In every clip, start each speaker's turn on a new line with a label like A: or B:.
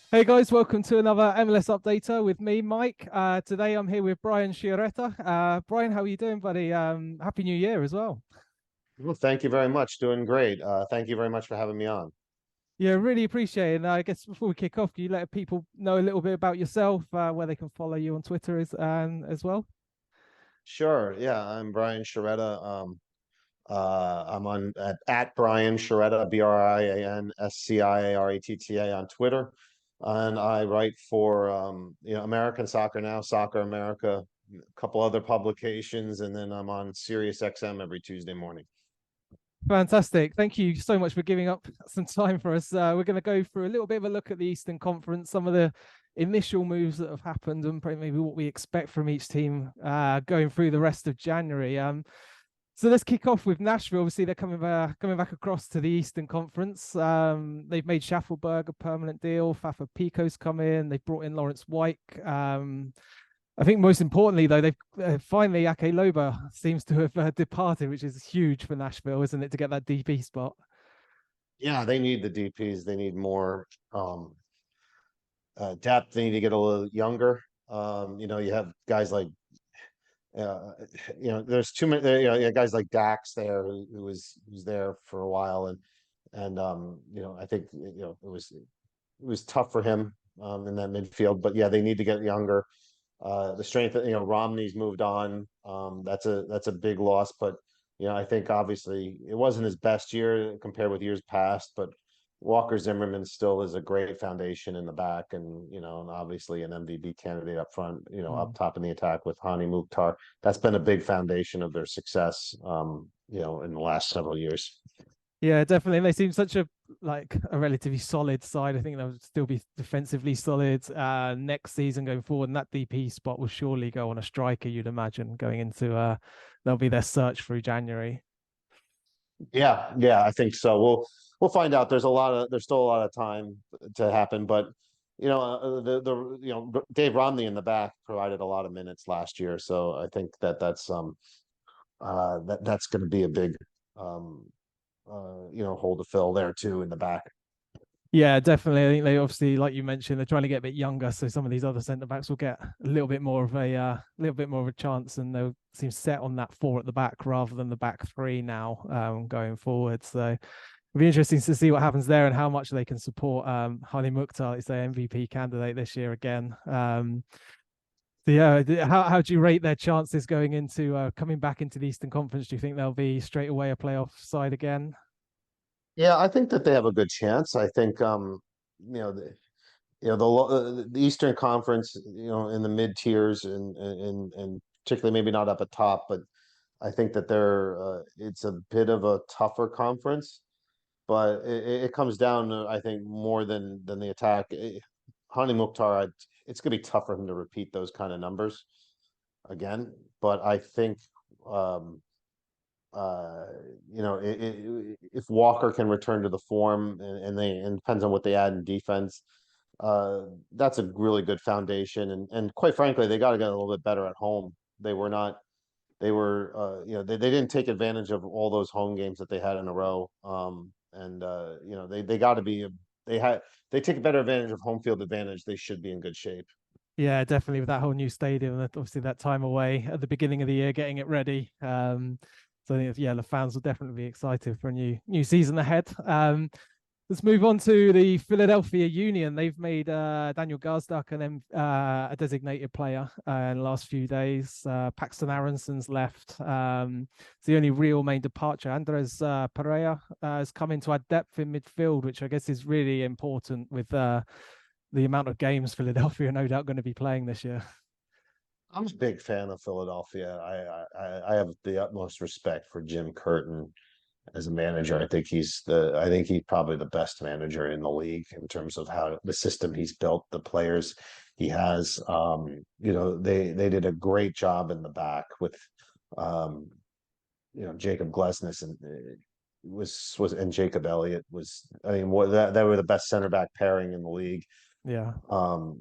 A: Hey guys, welcome to another MLS Updater with me, Mike. Today I'm here with Brian Sciaretta. Brian, how are you doing, buddy? Happy New Year as well.
B: Well, thank you very much. Doing great. Thank you very much for having me on.
A: Yeah, really appreciate it. And I guess before we kick off, can you let people know a little bit about yourself, where they can follow you on Twitter as well?
B: Sure. Yeah, I'm Brian Sciaretta. I'm on at Brian Sciaretta, BrianSciaretta on Twitter, and I write for American Soccer Now, Soccer America, a couple other publications, and then I'm on Sirius XM every Tuesday morning.
A: Fantastic. Thank you so much for giving up some time for us. We're going to go through a little bit of a look at the Eastern Conference, some of the initial moves that have happened, and maybe what we expect from each team going through the rest of January. So let's kick off with Nashville. Obviously, they're coming back across to the Eastern Conference. They've made Schaffelberg a permanent deal. Fafa Pico's come in. They've brought in Lawrence White. I think most importantly, though, they've finally Ake Loba seems to have departed, which is huge for Nashville, isn't it, to get that DP spot?
B: Yeah, they need the DPs. They need more depth. They need to get a little younger. You have guys like uh, there's too many. You have guys like Dax there who's there for a while, and I think it was tough for him in that midfield. But yeah, they need to get younger. The strength, Romney's moved on. That's a big loss, but I think obviously it wasn't his best year compared with years past, but Walker Zimmerman still is a great foundation in the back, and obviously an MVP candidate up front, up
A: Mm.
B: top in the attack with Hani Mukhtar. That's been a big foundation of their success, in the last several years.
A: Yeah, definitely. And they seem such a relatively solid side. I think they'll still be defensively solid next season going forward. And that DP spot will surely go on a striker, you'd imagine, going into they'll be their search through January.
B: Yeah, yeah, I think so. We'll find out. There's still a lot of time to happen, but Dave Romney in the back provided a lot of minutes last year, so I think that's going to be a big hole to fill there too in the back.
A: Yeah, definitely. I think they obviously, like you mentioned, they're trying to get a bit younger, so some of these other centre backs will get a little bit more of a chance, and they'll seem set on that four at the back rather than the back three now going forward. So it'll be interesting to see what happens there and how much they can support Hani Mukhtar, is their MVP candidate this year again. So yeah, how do you rate their chances going into coming back into the Eastern Conference? Do you think they'll be straight away a playoff side again?
B: Yeah, I think that they have a good chance. I think you know the, the Eastern Conference, in the mid tiers and particularly maybe not up at top, but I think that it's a bit of a tougher conference, but it comes down to, I think, more than the attack. Hani Mukhtar, it's going to be tough for him to repeat those kind of numbers again. But I think, um, uh, if Walker can return to the form and depends on what they add in defense, that's a really good foundation. And quite frankly, they got to get a little bit better at home. They were not they were they didn't take advantage of all those home games that they had in a row, and they got to be they take better advantage of home field advantage. They should be in good shape.
A: Yeah, definitely with that whole new stadium, obviously that time away at the beginning of the year, getting it ready. So I think, yeah, the fans will definitely be excited for a new season ahead. Let's move on to the Philadelphia Union. They've made Daniel Gazdak a designated player in the last few days. Paxton Aronson's left. It's the only real main departure. Andres Pereira has come in to add depth in midfield, which I guess is really important with the amount of games Philadelphia are no doubt going to be playing this year.
B: I'm a big fan of Philadelphia. I have the utmost respect for Jim Curtin as a manager. I think he's probably the best manager in the league in terms of how the system he's built, the players he has. They did a great job in the back with um, Jacob Glesnes and Jacob Elliott was. I mean, they were the best center back pairing in the league.
A: Yeah.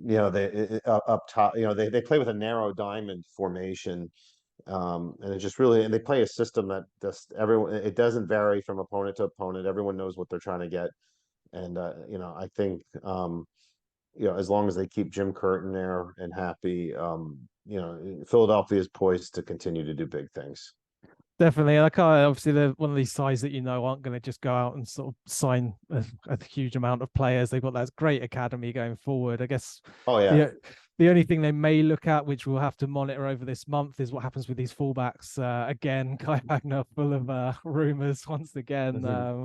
B: They up top, they play with a narrow diamond formation, and it just really, and they play a system that just everyone, it doesn't vary from opponent to opponent. Everyone knows what they're trying to get. And I think as long as they keep Jim Curtin there and happy, Philadelphia is poised to continue to do big things.
A: Definitely. I can't, obviously, they're one of these sides that aren't going to just go out and sort of sign a huge amount of players. They've got that great academy going forward. I guess
B: Oh yeah.
A: the only thing they may look at, which we'll have to monitor over this month, is what happens with these fullbacks. Again, Kai Wagner full of rumors once again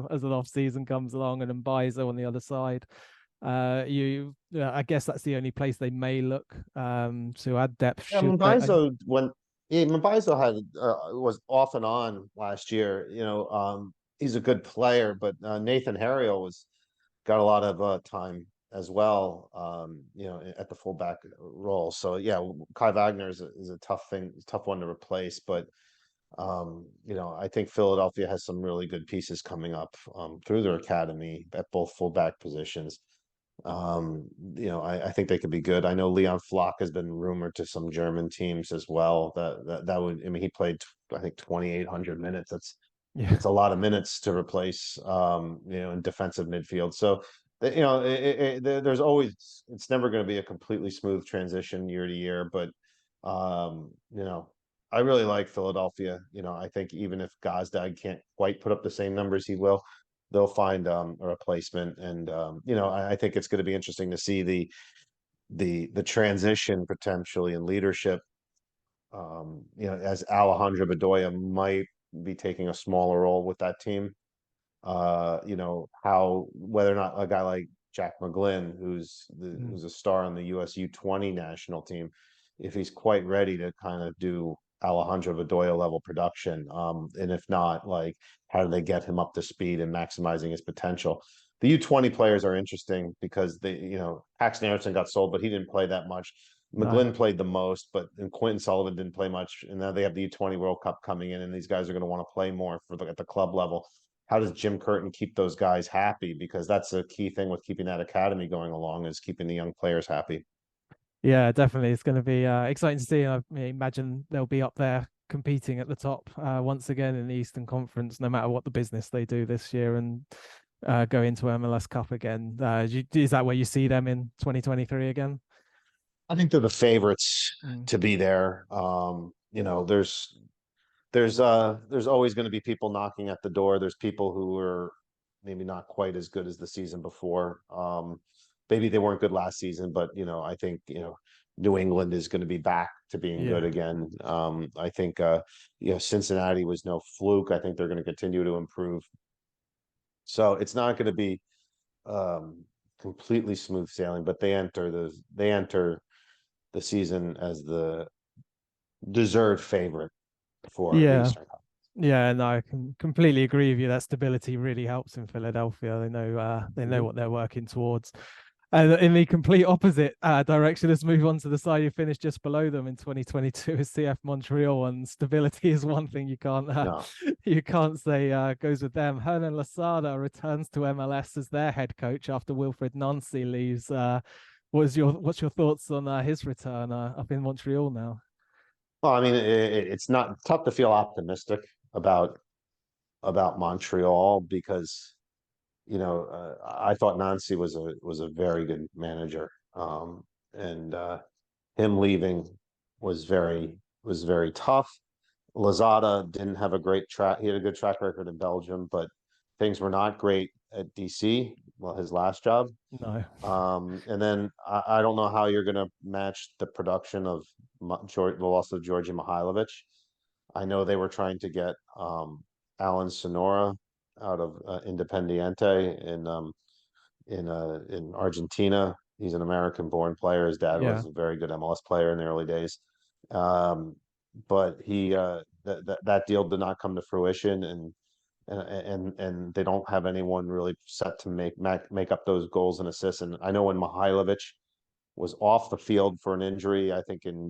A: as an off season comes along, and then Mbaizo on the other side. I guess that's the only place they may look to add depth.
B: Yeah,
A: Should they?
B: Mbaizo had was off and on last year. He's a good player, but Nathan Harriel was got a lot of time as well. At the fullback role. So yeah, Kai Wagner is a tough one to replace. But I think Philadelphia has some really good pieces coming up through their academy at both fullback positions. I think they could be good. I know Leon Flock has been rumored to some German teams as well. That would, I mean, he played, I think, 2,800 minutes. That's a lot of minutes to replace, in defensive midfield. So, there's always, it's never going to be a completely smooth transition year to year, but, I really like Philadelphia. I think even if Gazdag can't quite put up the same numbers he will, they'll find a replacement. And I think it's going to be interesting to see the transition potentially in leadership. As Alejandro Bedoya might be taking a smaller role with that team. How whether or not a guy like Jack McGlynn, who's a star on the US U20 national team, if he's quite ready to kind of do Alejandro Bedoya level production. And if not, like, how do they get him up to speed and maximizing his potential? The U20 players are interesting because Paxton Anderson got sold, but he didn't play that much. McGlynn played the most, and Quentin Sullivan didn't play much. And now they have the U20 World Cup coming in, and these guys are going to want to play more at the club level. How does Jim Curtin keep those guys happy? Because that's a key thing with keeping that academy going along, is keeping the young players happy.
A: Yeah, definitely. It's going to be exciting to see. I imagine they'll be up there competing at the top once again in the Eastern Conference, no matter what the business they do this year, and go into MLS Cup again. Is that where you see them in 2023 again?
B: I think they're the favorites to be there. There's always going to be people knocking at the door. There's people who are maybe not quite as good as the season before. Maybe they weren't good last season, but I think New England is going to be back to being good again. I think Cincinnati was no fluke. I think they're going to continue to improve. So it's not going to be completely smooth sailing, but they enter the season as the deserved favorite for the Eastern Conference.
A: Yeah, no, I can completely agree with you. That stability really helps in Philadelphia. They know what they're working towards. And in the complete opposite direction, let's move on to the side who finished just below them in 2022 is CF Montreal. And stability is one thing you can't say goes with them. Hernan Losada returns to MLS as their head coach after Wilfred Nancy leaves. What's your thoughts on his return up in Montreal now?
B: Well, I mean, it's not tough to feel optimistic about Montreal because I thought Nancy was a very good manager, and him leaving was very tough. Lozada didn't have a great track. He had a good track record in Belgium, but things were not great at DC. Well, his last job.
A: No.
B: And then I don't know how you're going to match the production of the loss of Georgi Mihailovic. I know they were trying to get Alan Sonora out of Independiente in Argentina. He's an American-born player. His dad was a very good MLS player in the early days. But he that deal did not come to fruition, and they don't have anyone really set to make up those goals and assists. And I know when Mihailovic was off the field for an injury, I think in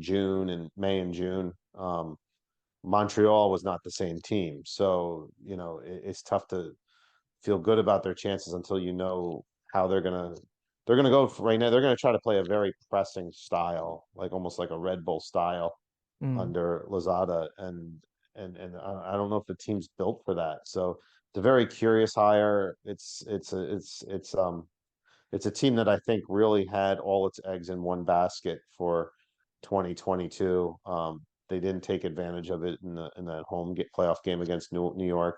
B: May and June, Montreal was not the same team. So, it's tough to feel good about their chances until how they're gonna go right now. They're gonna try to play a very pressing style, like almost like a Red Bull style under Lozada, and I don't know if the team's built for that. So it's a very curious hire. It's it's a team that I think really had all its eggs in one basket for 2022. They didn't take advantage of it in the home playoff game against New York.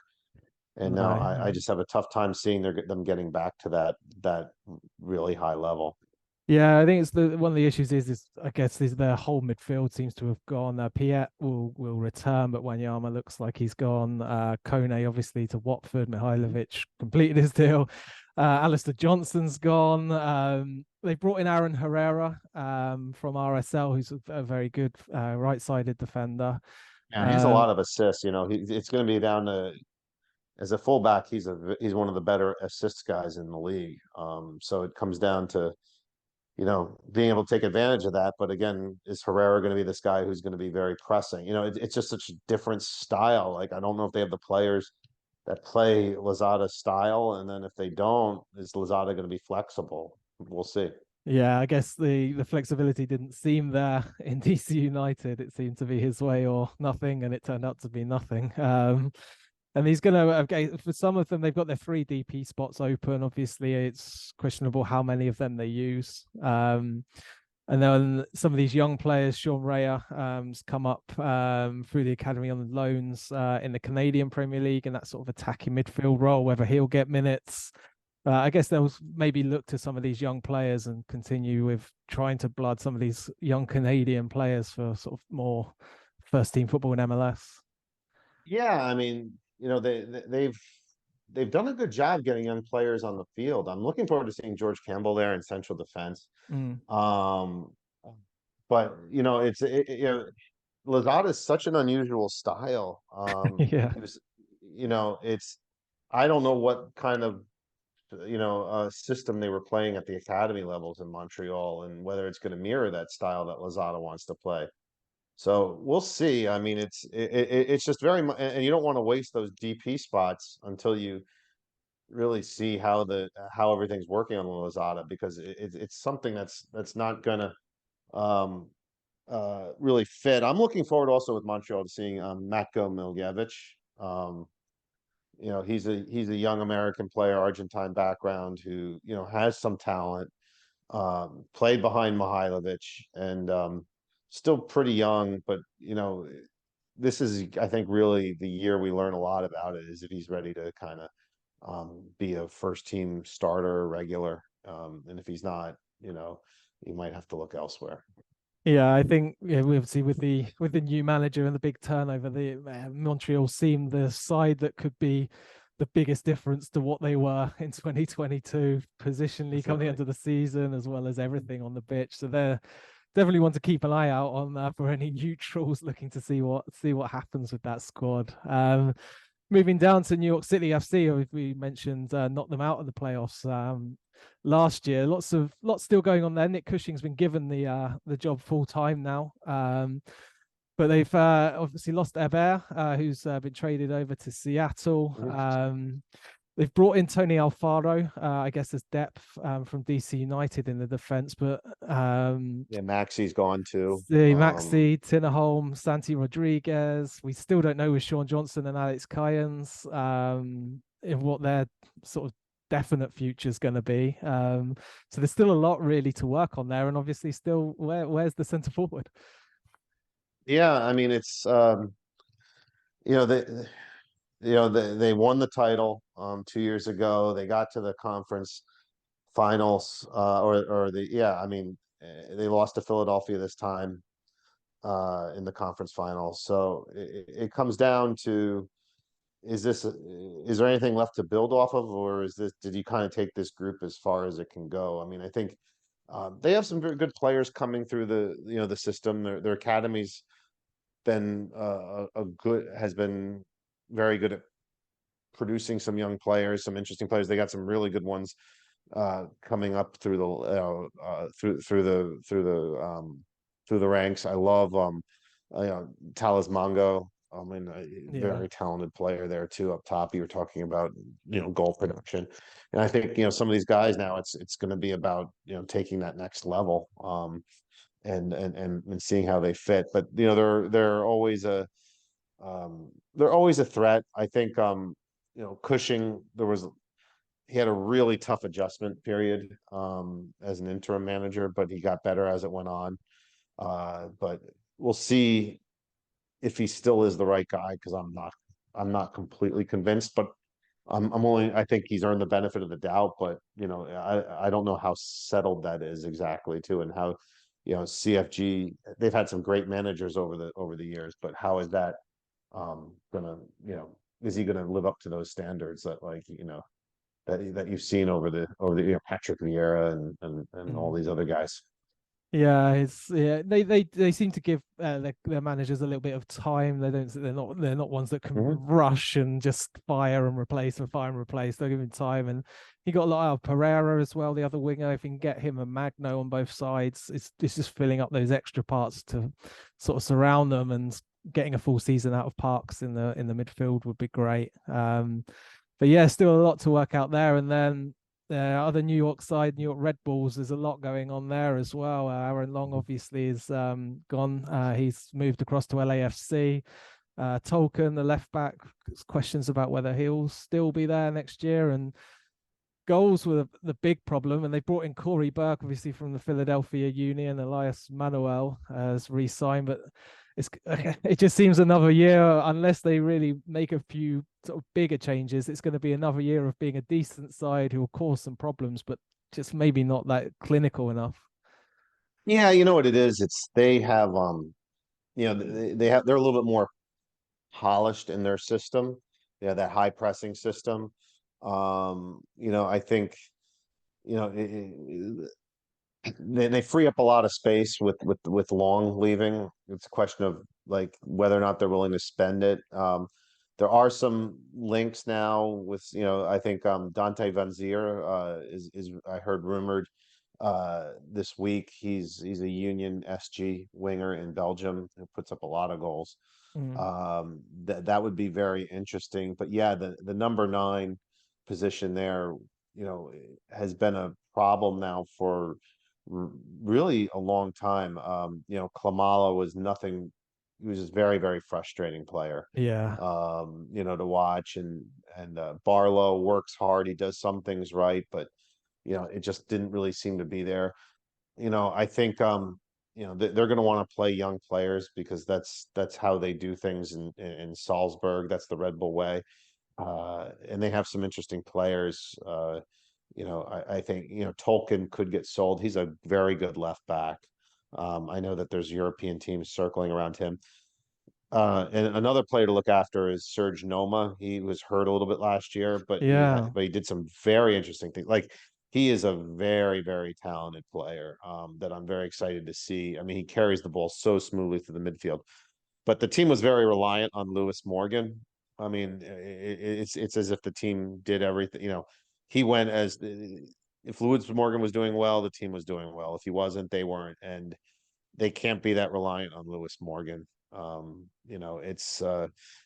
B: And now I
A: No.
B: just have a tough time seeing them getting back to that really high level.
A: Yeah, I think it's the one of the issues is I guess is their whole midfield seems to have gone. Piet will return, but Wanyama looks like he's gone. Kone obviously to Watford. Mihailovic completed his deal. Alistair Johnson's gone. They brought in Aaron Herrera from RSL, who's a very good right-sided defender.
B: Yeah, he's a
A: Um,
B: lot of assists. It's going to be down to as a fullback. He's one of the better assist guys in the league. So it comes down to being able to take advantage of that. But again, is Herrera going to be this guy who's going to be very pressing? It's just such a different style. Like I don't know if they have the players that play Lozada's style, and then if they don't, is Lozada going to be flexible? We'll see.
A: Yeah, I guess the flexibility didn't seem there in DC United. It seemed to be his way or nothing, and it turned out to be nothing. And he's going to, okay, for some of them, they've got their 3 DP spots open. Obviously, it's questionable how many of them they use. And then some of these young players, Sean Raya, has come up through the academy on loans in the Canadian Premier League and that sort of attacking midfield role, whether he'll get minutes. I guess they'll maybe look to some of these young players and continue with trying to blood some of these young Canadian players for sort of more first team football in MLS.
B: Yeah, I mean, they've done a good job getting young players on the field. I'm looking forward to seeing George Campbell there in central defense.
A: Mm.
B: Um, but Lozada is such an unusual style.
A: Yeah.
B: He was, it's I don't know what kind of system they were playing at the academy levels in Montreal, and whether it's going to mirror that style that Lozada wants to play. So we'll see. I mean, it's just very much, and you don't want to waste those DP spots until you really see how everything's working on Lozada, because it's something that's not gonna um really fit. I'm looking forward also with Montreal to seeing Matko Miljevic. Um, he's a young American player, Argentine background, who has some talent. Played behind Mihailovic, and still pretty young, but this is, I think, really the year we learn a lot about it, is if he's ready to kind of be a first team starter, regular. And if he's not, you might have to look elsewhere.
A: Yeah, I think we obviously with the new manager and the big turnover, the Montreal seemed the side that could be the biggest difference to what they were in 2022, positionally coming
B: Definitely.
A: into the season as well as everything on the pitch. So they're definitely want to keep an eye out on for any neutrals looking to see what happens with that squad. Moving down to New York City FC, we mentioned knocked them out of the playoffs last year. Lots still going on there. Nick Cushing's been given the job full time now. But they've obviously lost Herbert, who's been traded over to Seattle. They've brought in Tony Alfaro, I guess, as depth from DC United in the defense, but
B: Yeah, Maxi's gone too.
A: the Maxi, Tinnerholm, Santi Rodriguez. We still don't know with Sean Johnson and Alex Kyans in what their sort of definite future is going to be. So there's still a lot really to work on there, and obviously still where's the centre forward?
B: Yeah, I mean, it's you know they they won the title 2 years ago. They got to the conference finals, or the yeah. I mean, they lost to Philadelphia this time in the conference finals. So it comes down to, is there anything left to build off of, or did you kind of take this group as far as it can go? I mean, I think they have some very good players coming through the system. Their academy's been has been very good at producing some young players, some interesting players. They got some really good ones coming up through the ranks. I love Talas Mongo. I mean, a
A: Yeah.
B: very talented player there too up top. You were talking about goal production, and I think some of these guys now, it's going to be about taking that next level. And seeing how they fit. But they're always a threat. I think Cushing, there was he had a really tough adjustment period as an interim manager, but he got better as it went on. But we'll see if he still is the right guy, because I'm not completely convinced, but I think he's earned the benefit of the doubt, but I don't know how settled that is exactly too, and how, CFG, they've had some great managers over the years, but how is that gonna, is he gonna live up to those standards that, like, that you've seen over the Patrick Vieira and all
A: Mm.
B: these other guys?
A: Yeah, they seem to give their managers a little bit of time. They're not ones that can
B: Hmm.
A: rush and just fire and replace and fire and replace. They're giving time, and you got a lot of Pereira as well, the other winger. If you can get him and Magno on both sides, it's just filling up those extra parts to sort of surround them, and getting a full season out of Parks in the midfield would be great. But yeah, still a lot to work out there, and then other New York side, New York Red Bulls, there's a lot going on there as well. Aaron Long obviously is gone. He's moved across to LAFC. Tolkien, the left back, questions about whether he'll still be there next year. And goals were the big problem. And they brought in Corey Burke, obviously from the Philadelphia Union. Elias Manuel has re-signed, but it just seems another year, unless they really make a few sort of bigger changes, it's going to be another year of being a decent side who will cause some problems, but just maybe not that clinical enough.
B: Yeah, you know what it is? It's they have they're a little bit more polished in their system. Yeah, that high pressing system. I think, you know, it, they free up a lot of space with Long leaving. It's a question of, like, whether or not they're willing to spend it. There are some links now with, I think Dante Van Zier is I heard rumored this week. He's a Union SG winger in Belgium who puts up a lot of goals.
A: Mm.
B: That would be very interesting. But yeah, the number 9 position there, has been a problem now for really a long time. Klamala was nothing. He was just very, very frustrating player,
A: Yeah.
B: to watch. And Barlow works hard. He does some things right, but it just didn't really seem to be there. I think they're going to want to play young players, because that's how they do things in Salzburg. That's the Red Bull way. And they have some interesting players. I think, Tolkien could get sold. He's a very good left back. I know that there's European teams circling around him. And another player to look after is Serge Noma. He was hurt a little bit last year, but
A: Yeah.
B: he did some very interesting things. Like, he is a very, very talented player that I'm very excited to see. I mean, he carries the ball so smoothly through the midfield. But the team was very reliant on Lewis Morgan. I mean, it's as if the team did everything. He went as if Lewis Morgan was doing well, the team was doing well. If he wasn't, they weren't, and they can't be that reliant on Lewis Morgan. It's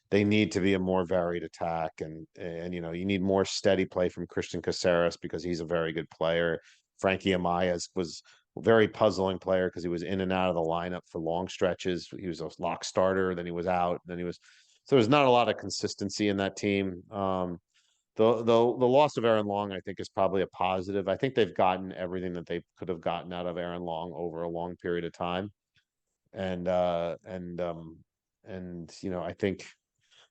B: they need to be a more varied attack, and you need more steady play from Christian Caceres, because he's a very good player. Frankie Amaya was a very puzzling player, because he was in and out of the lineup for long stretches. He was a lock starter, then he was out, then he was. So there's not a lot of consistency in that team. The loss of Aaron Long, I think, is probably a positive. I think they've gotten everything that they could have gotten out of Aaron Long over a long period of time. And I think,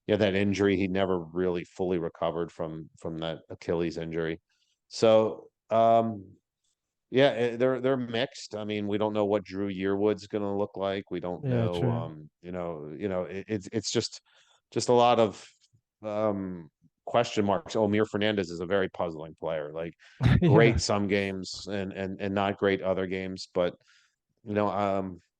B: that injury, he never really fully recovered from that Achilles injury. So yeah, they're mixed. I mean, we don't know what Drew Yearwood's going to look like. We don't
A: Yeah,
B: know.
A: true.
B: It's just a lot of question marks. Omir Fernandez is a very puzzling player. Like,
A: Yeah.
B: great some games and not great other games, but you know,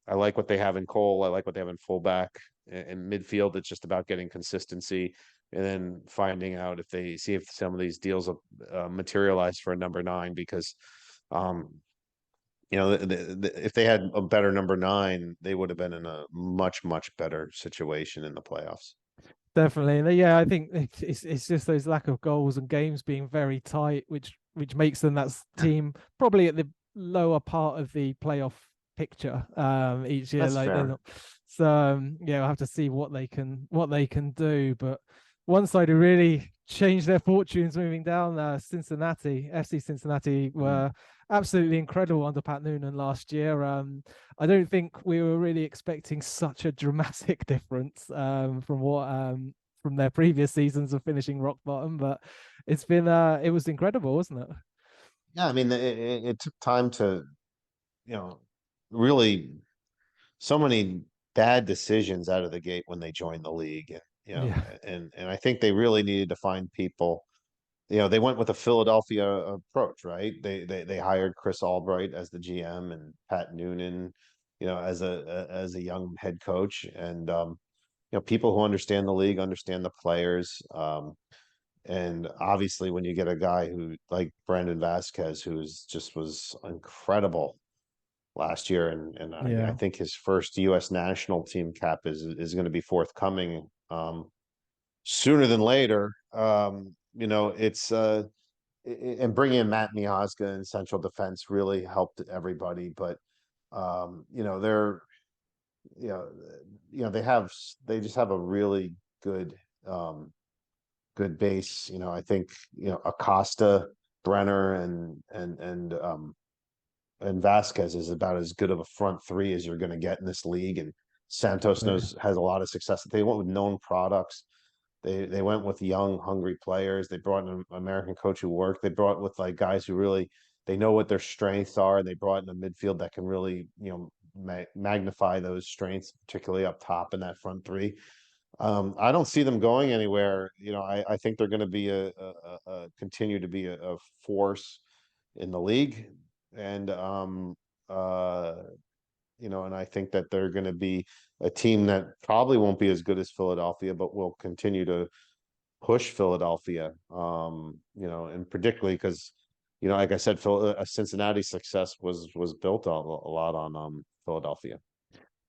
B: I like what they have in Cole. I like what they have in fullback. In midfield, it's just about getting consistency, and then finding out if some of these deals materialize for a number 9. Because, um, if they had a better number 9, they would have been in a much, much better situation in the playoffs.
A: Definitely. And yeah, I think it's just those lack of goals and games being very tight, which makes them that team probably at the lower part of the playoff picture each year.
B: That's
A: Like, they're
B: fair.
A: not. So yeah, we'll have to see what they can do. But one side who really changed their fortunes moving down. Cincinnati, FC Cincinnati were absolutely incredible under Pat Noonan last year. I don't think we were really expecting such a dramatic difference from their previous seasons of finishing rock bottom, but it was incredible, wasn't it?
B: Yeah, I mean, it took time to, you know, really so many bad decisions out of the gate when they joined the league, and
A: Yeah,
B: and I think they really needed to find people. They went with a Philadelphia approach, right? They hired Chris Albright as the GM and Pat Noonan, as a young head coach, and people who understand the league, understand the players. And obviously, when you get a guy who like Brandon Vasquez, who's just was incredible last year, and I
A: yeah,
B: think his first U.S. national team cap is going to be forthcoming sooner than later. It's and bringing in Matt Miazga in central defense really helped everybody. But they're you know they just have a really good um, good base. I think Acosta, Brenner, and Vasquez is about as good of a front three as you're going to get in this league. And Santos
A: definitely.
B: has a lot of success. They went with known products. They went with young, hungry players. They brought in an American coach who worked. They brought with like guys who really they know what their strengths are. They brought in a midfield that can really magnify those strengths, particularly up top in that front three. I don't see them going anywhere. I think they're going to be a continue to be a force in the league, and uh, and I think that they're going to be a team that probably won't be as good as Philadelphia, but will continue to push Philadelphia. And particularly because, like I said, Cincinnati's success was built a lot on Philadelphia.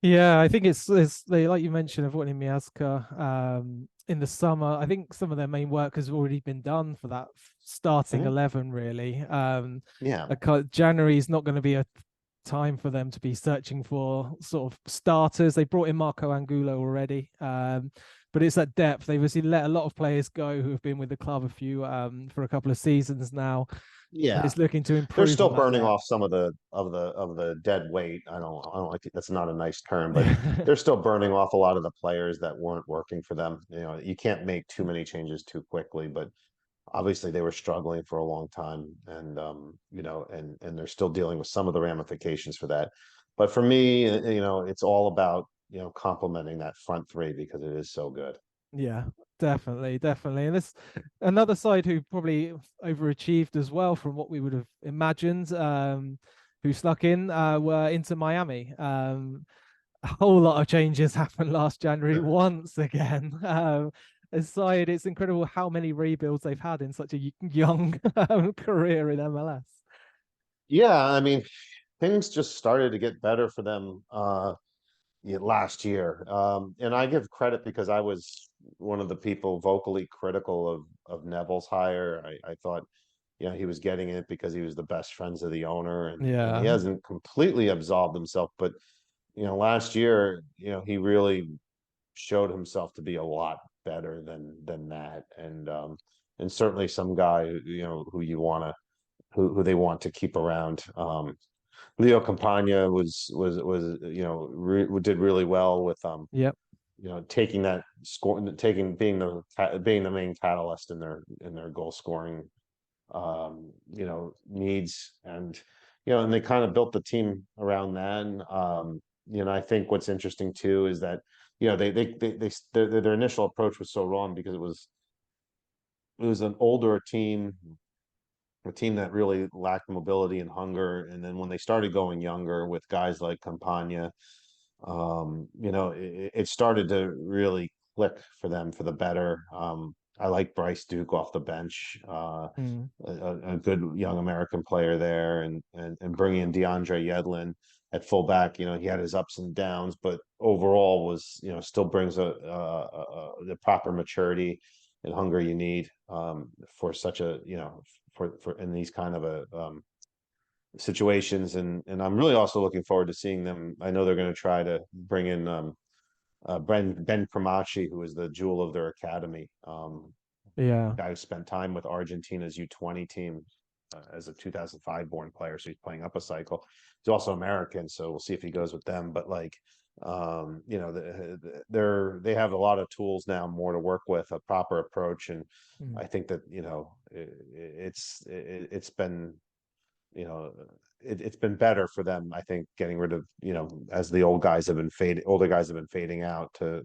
A: Yeah, I think it's they like you mentioned of Avoiding Miazga in the summer. I think some of their main work has already been done for that starting
B: Mhm.
A: 11, really.
B: Yeah,
A: January is not going to be a time for them to be searching for sort of starters. They brought in Marco Angulo already, but it's that depth. They've obviously let a lot of players go who have been with the club for a couple of seasons now, and
B: yeah.
A: it's looking to
B: They're
A: improve
B: still
A: on that
B: burning
A: depth.
B: off some of the dead weight. I don't like it. That's not a nice term, but they're still burning off a lot of the players that weren't working for them. You can't make too many changes too quickly, but obviously they were struggling for a long time, and and they're still dealing with some of the ramifications for that. But for me, it's all about complementing that front three because it is so good.
A: Yeah, definitely, definitely. And this another side who probably overachieved as well from what we would have imagined, who snuck in, were into Miami. A whole lot of changes happened last January once again. Aside, it's incredible how many rebuilds they've had in such a young career in MLS.
B: Yeah, I mean, things just started to get better for them last year. And I give credit because I was one of the people vocally critical of Neville's hire. I thought, he was getting it because he was the best friends of the owner, and he
A: Yeah,
B: hasn't completely absolved himself. But, last year, he really showed himself to be a lot better than that. And certainly some guy, who you want to who they want to keep around. Leo Campagna was did really well with
A: yep,
B: taking that score, taking being the main catalyst in their goal scoring needs, and they kind of built the team around that. And, I think what's interesting too is that their initial approach was so wrong because it was an older team, a team that really lacked mobility and hunger. And then when they started going younger with guys like Campagna, it started to really click for them for the better. I like Bryce Duke off the bench,
A: mm,
B: a good young American player there, and bringing in DeAndre Yedlin at fullback. He had his ups and downs, but overall was still brings the proper maturity and hunger you need for such a for in these kind of situations. And I'm really also looking forward to seeing them. I know they're going to try to bring in Ben Primachi, who is the jewel of their academy.
A: Yeah.
B: Guy who spent time with Argentina's U20 team as a 2005 born player, so he's playing up a cycle. He's also American, so we'll see if he goes with them. But like, you know, they have a lot of tools now, more to work with, a proper approach, and
A: Mm.
B: I think that, you know, it's been, you know, it's been better for them, I think, getting rid of, you know, as the older guys have been fading out to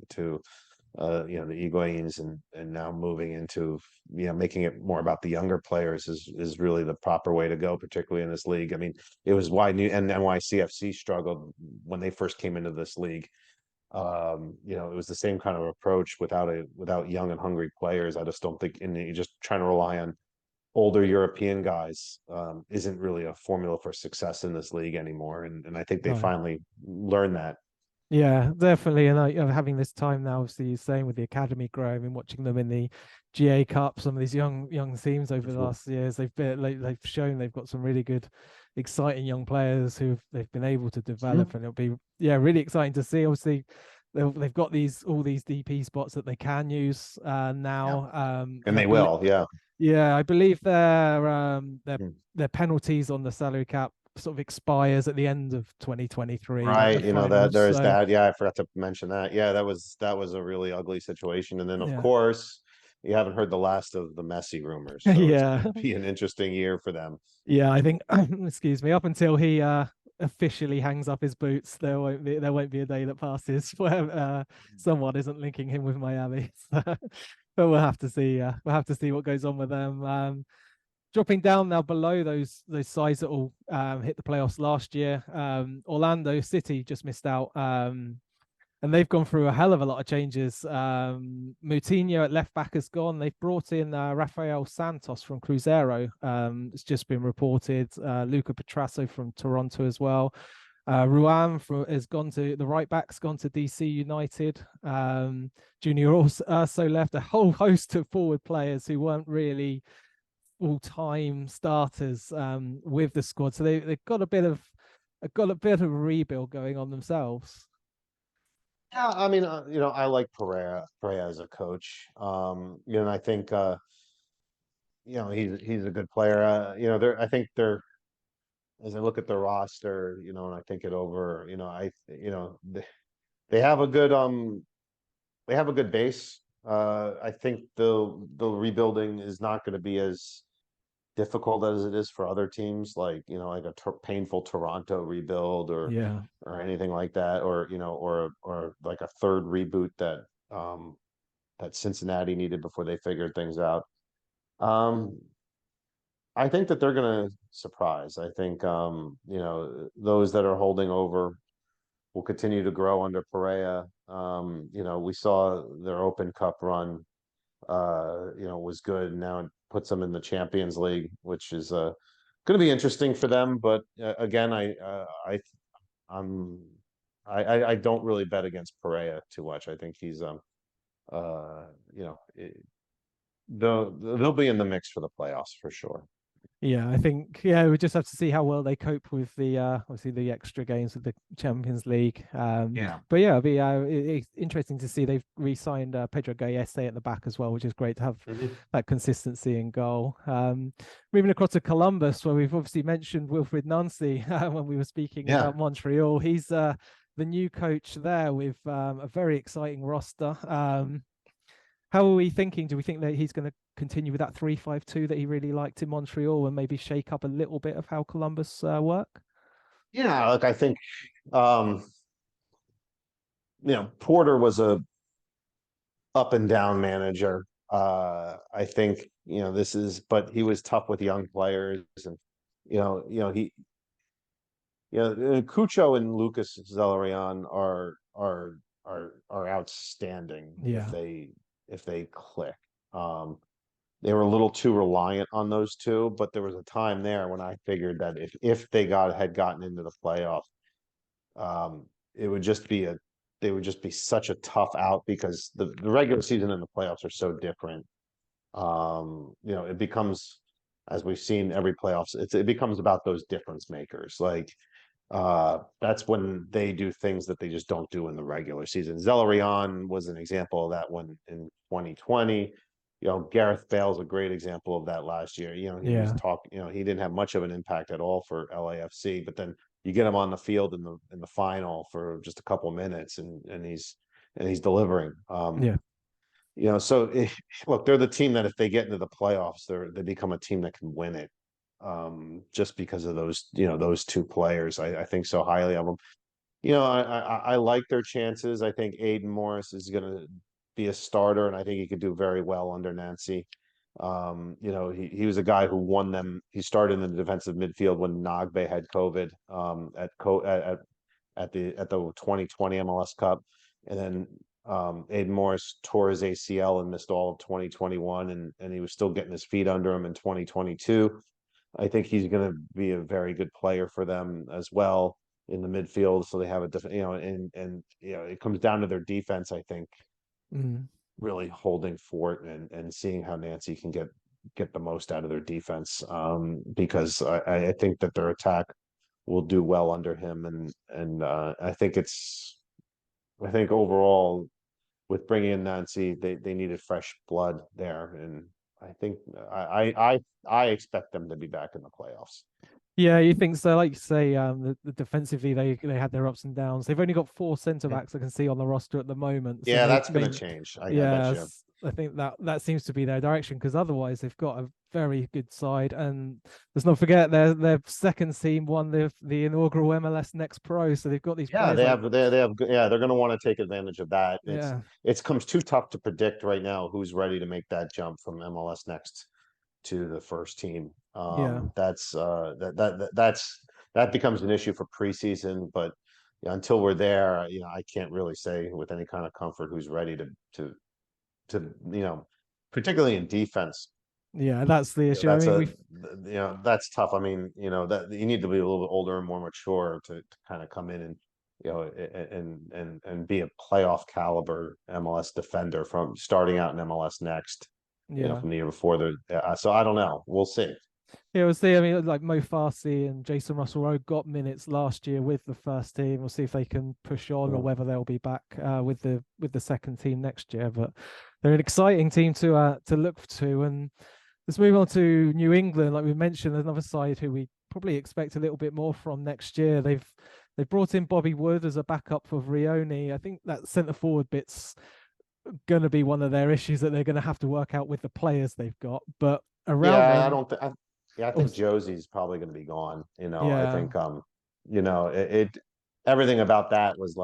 B: you know, the Higuains, and now moving into, you know, making it more about the younger players is really the proper way to go, particularly in this league. I mean, it was why NYCFC struggled when they first came into this league. You know, it was the same kind of approach without young and hungry players. I just don't think, and you just trying to rely on older European guys isn't really a formula for success in this league anymore. And I think they
A: No.
B: finally learned that.
A: Yeah, definitely. And having this time now, obviously, you're saying with the academy growing and watching them in the GA Cup, some of these young teams over the last years, they've shown they've got some really good, exciting young players who they've been able to develop, and it'll be really exciting to see. Obviously, they've got all these DP spots that they can use
B: Yeah.
A: now,
B: And
A: and
B: they will, yeah.
A: yeah, I believe
B: Mm.
A: their penalties on the salary cap sort of expires at the end of 2023, like the
B: Right, you know, that
A: finals.
B: there's
A: So
B: that. Yeah, I forgot to mention that. Yeah, that was a really ugly situation. And then of
A: yeah,
B: course, you haven't heard the last of the Messi rumors, so it's
A: yeah,
B: going to be an interesting year for them.
A: yeah. I think, excuse me, up until he officially hangs up his boots, there won't be a day that passes where someone isn't linking him with Miami. So, but we'll have to see. We'll have to see what goes on with them. Dropping down now below those sides that all hit the playoffs last year. Orlando City just missed out, and they've gone through a hell of a lot of changes. Moutinho at left back has gone. They've brought in Rafael Santos from Cruzeiro. It's just been reported. Luca Petrasso from Toronto as well. Ruan has gone to the right back's gone to DC United. Junior also left. A whole host of forward players who weren't really all-time starters with the squad, so they've got a bit of a rebuild going on themselves.
B: Yeah, I mean, you know, I like Perea as a coach. You know, and I think you know, he's a good player. You know, I think they're, as I look at the roster, you know, and I think it over, you know, you know, they have a good they have a good base. I think the rebuilding is not going to be as difficult as it is for other teams, like, you know, like a painful Toronto rebuild
A: Yeah,
B: or anything like that, or, you know, or like a third reboot that Cincinnati needed before they figured things out. Um, I think that they're going to surprise. I think, you know, those that are holding over will continue to grow under Perea. You know, we saw their Open Cup run, you know, was good. Now it puts them in the Champions League, which is going to be interesting for them. But again, I'm I don't really bet against Perea too much. I think he's you know, they'll be in the mix for the playoffs for sure.
A: yeah, I think we just have to see how well they cope with the obviously the extra games of the Champions League.
B: Yeah.
A: But yeah, it's interesting to see they've re-signed Pedro Gallese at the back as well, which is great to have
B: Mhm.
A: that consistency in goal. Moving across to Columbus, where we've obviously mentioned Wilfried Nancy when we were speaking
B: Yeah.
A: about Montreal. He's the new coach there with a very exciting roster. How are we thinking? Do we think that he's going to continue with that 3-5-2 that he really liked in Montreal and maybe shake up a little bit of how Columbus work?
B: Yeah, look, I think um, you know, Porter was a up and down manager. I think, you know, but he was tough with young players, and Cucho and Lucas Zelerion are outstanding
A: Yeah,
B: if they click. They were a little too reliant on those two, but there was a time there when I figured that if they had gotten into the playoff, it would just be they would just be such a tough out, because the regular season and the playoffs are so different. You know, it becomes, as we've seen every playoffs, it becomes about those difference makers. Like that's when they do things that they just don't do in the regular season. Zelerion was an example of that one in 2020. Gareth Bale's a great example of that last year. He was
A: Yeah.
B: talking, he didn't have much of an impact at all for LAFC, but then you get him on the field in the final for just a couple of minutes, and he's delivering.
A: Yeah.
B: So look, they're the team that if they get into the playoffs, they become a team that can win it. Just because of those two players, I think so highly of them. I like their chances. I think Aiden Morris is going to be a starter, and I think he could do very well under Nancy. He was a guy who won them. He started in the defensive midfield when Nagbe had COVID at the 2020 MLS Cup, and then Aiden Morris tore his ACL and missed all of 2021, and he was still getting his feet under him in 2022. I think he's going to be a very good player for them as well in the midfield. So they have a different, and it comes down to their defense. I think really holding fort and seeing how Nancy can get the most out of their defense. Because I think that their attack will do well under him, and I think overall with bringing in Nancy, they needed fresh blood there, and I think I expect them to be back in the playoffs.
A: Yeah, you think so? Like you say, the defensively they had their ups and downs. They've only got 4 centre backs I can see on the roster at the moment. So
B: Yeah, that's going to change. I bet you.
A: I think that seems to be their direction, because otherwise they've got a very good side. And let's not forget their second team won the inaugural MLS Next Pro, so they've got these.
B: Yeah,
A: players
B: they have. Yeah, they're going to want to take advantage of that.
A: Yeah,
B: It's comes too tough to predict right now who's ready to make that jump from MLS Next to the first team. That becomes an issue for preseason, but until we're there, I can't really say with any kind of comfort who's ready to particularly in defense.
A: Yeah, that's the issue. I mean,
B: that's tough. I mean, that you need to be a little bit older and more mature to kind of come in and and be a playoff caliber MLS defender from starting out in MLS Next. From the year before. So I don't know. We'll see.
A: Yeah, we'll see. I mean, like Mo Farsi and Jason Russell-Rowe got minutes last year with the first team. We'll see if they can push on or whether they'll be back with the second team next year. But they're an exciting team to look to. And let's move on to New England. Like we mentioned, another side who we probably expect a little bit more from next year. They've brought in Bobby Wood as a backup for Vrioni. I think that centre forward bit's going to be one of their issues that they're going to have to work out with the players they've got. But around
B: I think Josie's probably going to be gone. I think everything about that was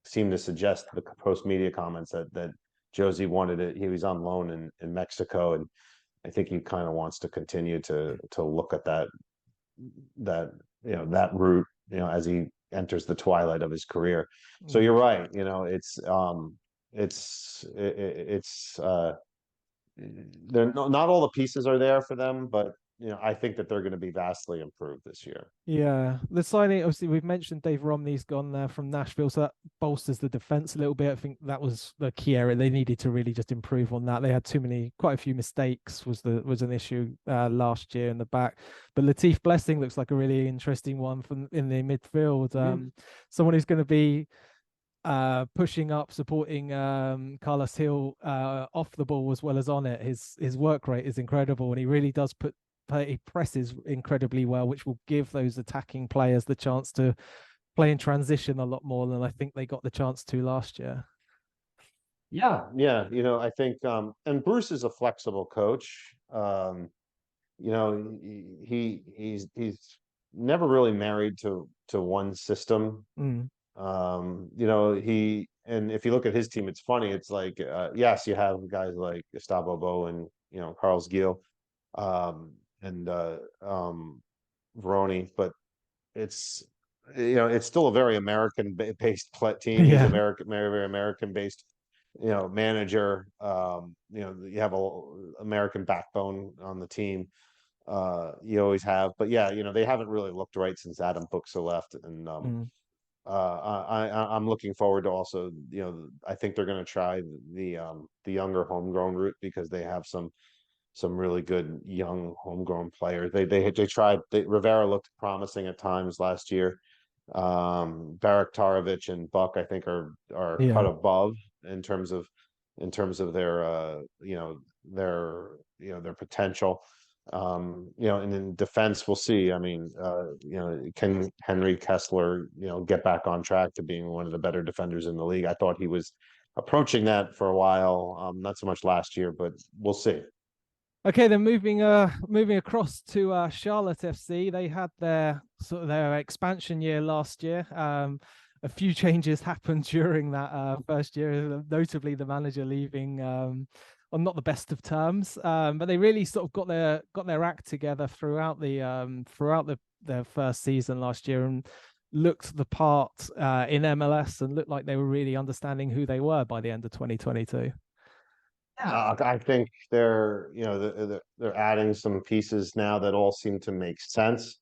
B: seemed to suggest the post media comments that Josie wanted it. He was on loan in Mexico, and I think he kind of wants to continue to look at that route as he enters the twilight of his career. So you're right. They're not all the pieces are there for them, but I think that they're going to be vastly improved this year.
A: Yeah, the signing, obviously we've mentioned Dave Romney's gone there from Nashville, so that bolsters the defense a little bit. I think that was the key area. They needed to really just improve on that. They had quite a few mistakes was an issue last year in the back. But Latif Blessing looks like a really interesting one from in the midfield. Someone who's going to be pushing up, supporting Carlos Hill off the ball as well as on it. His work rate is incredible, and he really does he presses incredibly well, which will give those attacking players the chance to play in transition a lot more than I think they got the chance to last year.
B: Yeah. I think and Bruce is a flexible coach. He's never really married to one system. And if you look at his team, it's funny. It's like, yes, you have guys like Gustavo Bo and, Carlos Gil, and Veroni, but it's still a very American based team. He's very American based, manager. You have a American backbone on the team. You always have, but they haven't really looked right since Adam Buxa left, and I'm looking forward to also, I think they're going to try the younger homegrown route, because they have some really good young homegrown players. They tried. Rivera looked promising at times last year. Barak Tarovic and Buck, I think, are cut above in terms of their their potential. And in defense, we'll see. I mean, can Henry Kessler, get back on track to being one of the better defenders in the league? I thought he was approaching that for a while, not so much last year, but we'll see.
A: Okay, then moving across to Charlotte FC. They had their expansion year last year. A few changes happened during that first year, notably the manager leaving on not the best of terms. But they really sort of got their act together throughout their first season last year and looked the part in MLS and looked like they were really understanding who they were by the end of 2022.
B: I think they're adding some pieces now that all seem to make sense.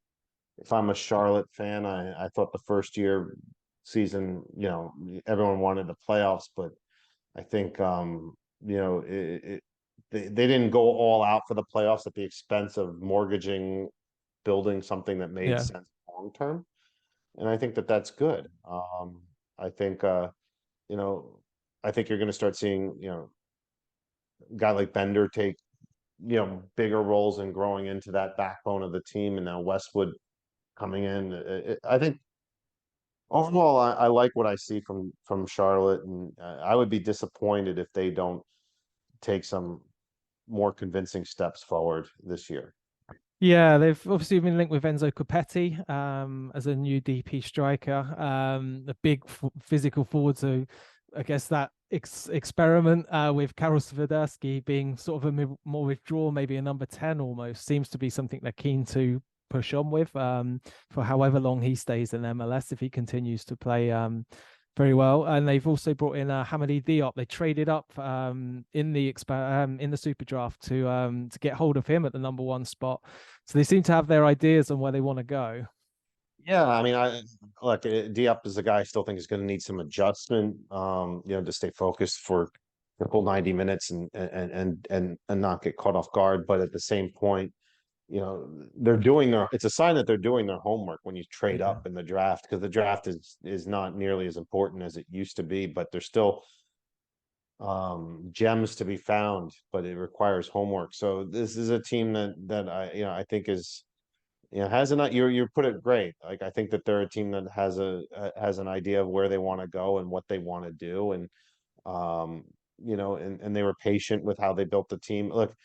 B: If I'm a Charlotte fan, I thought the first year season, everyone wanted the playoffs, but I think they didn't go all out for the playoffs at the expense of mortgaging, building something that made sense long term, and I think that's good. I think I think you're going to start seeing a guy like Bender take bigger roles and growing into that backbone of the team, and now Westwood coming in. I think overall, I like what I see from Charlotte, and I would be disappointed if they don't take some more convincing steps forward this year.
A: Yeah, they've obviously been linked with Enzo Copetti as a new DP striker, a big physical forward. So I guess that experiment with Karol Swiderski being sort of a more withdrawn, maybe a number 10 almost, seems to be something they're keen to push on with for however long he stays in MLS, if he continues to play very well. And they've also brought in Hamady Diop. They traded up in the Super Draft to get hold of him at the number 1 spot. So they seem to have their ideas on where they want to go.
B: Yeah, I mean, Diop is a guy I still think is going to need some adjustment, to stay focused for the whole 90 minutes and not get caught off guard. But at the same point, it's a sign that they're doing their homework when you trade up in the draft, because the draft is not nearly as important as it used to be, but there's still gems to be found, but it requires homework. So this is a team that I think is, has you put it great. Like, I think that they're a team that has an idea of where they want to go and what they want to do. And and they were patient with how they built the team. Look,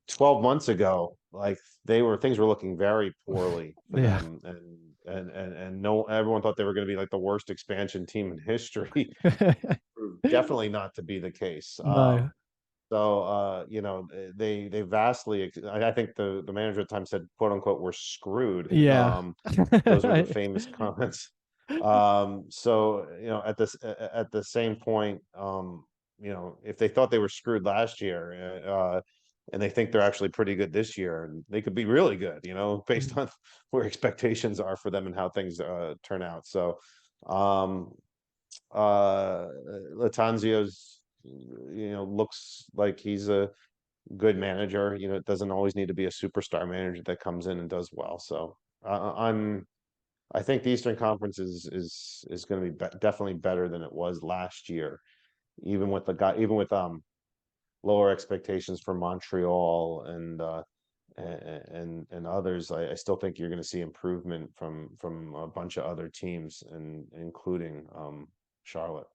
B: 12 months ago, like, things were looking very poorly for them, and everyone thought they were going to be like the worst expansion team in history. Definitely not to be the case.
A: No.
B: So they vastly, I think the manager at the time said, quote unquote, "We're screwed."
A: Yeah.
B: Those were the famous comments. So at the same point, if they thought they were screwed last year, and they think they're actually pretty good this year, and they could be really good, based on where expectations are for them and how things turn out. So Latanzio's, looks like he's a good manager. It doesn't always need to be a superstar manager that comes in and does well. So I think the Eastern Conference is going to be definitely better than it was last year, even with lower expectations for Montreal and others. I still think you're going to see improvement from a bunch of other teams, and including Charlotte.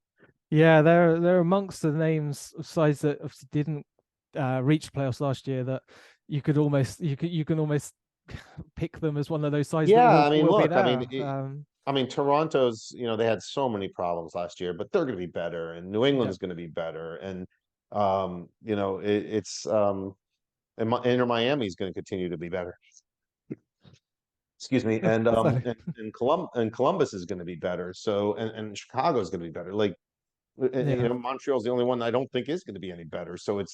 A: Yeah, they're amongst the names of sides that obviously didn't reach playoffs last year, that you can almost pick them as one of those sides.
B: Yeah,
A: that
B: I mean,
A: will
B: look,
A: be there.
B: Toronto's, they had so many problems last year, but they're going to be better, and New England's going to be better, and and Inter Miami's going to continue to be better. Excuse me, and Columbus is going to be better. So and Chicago is going to be better. Like, Montreal's the only one I don't think is going to be any better. So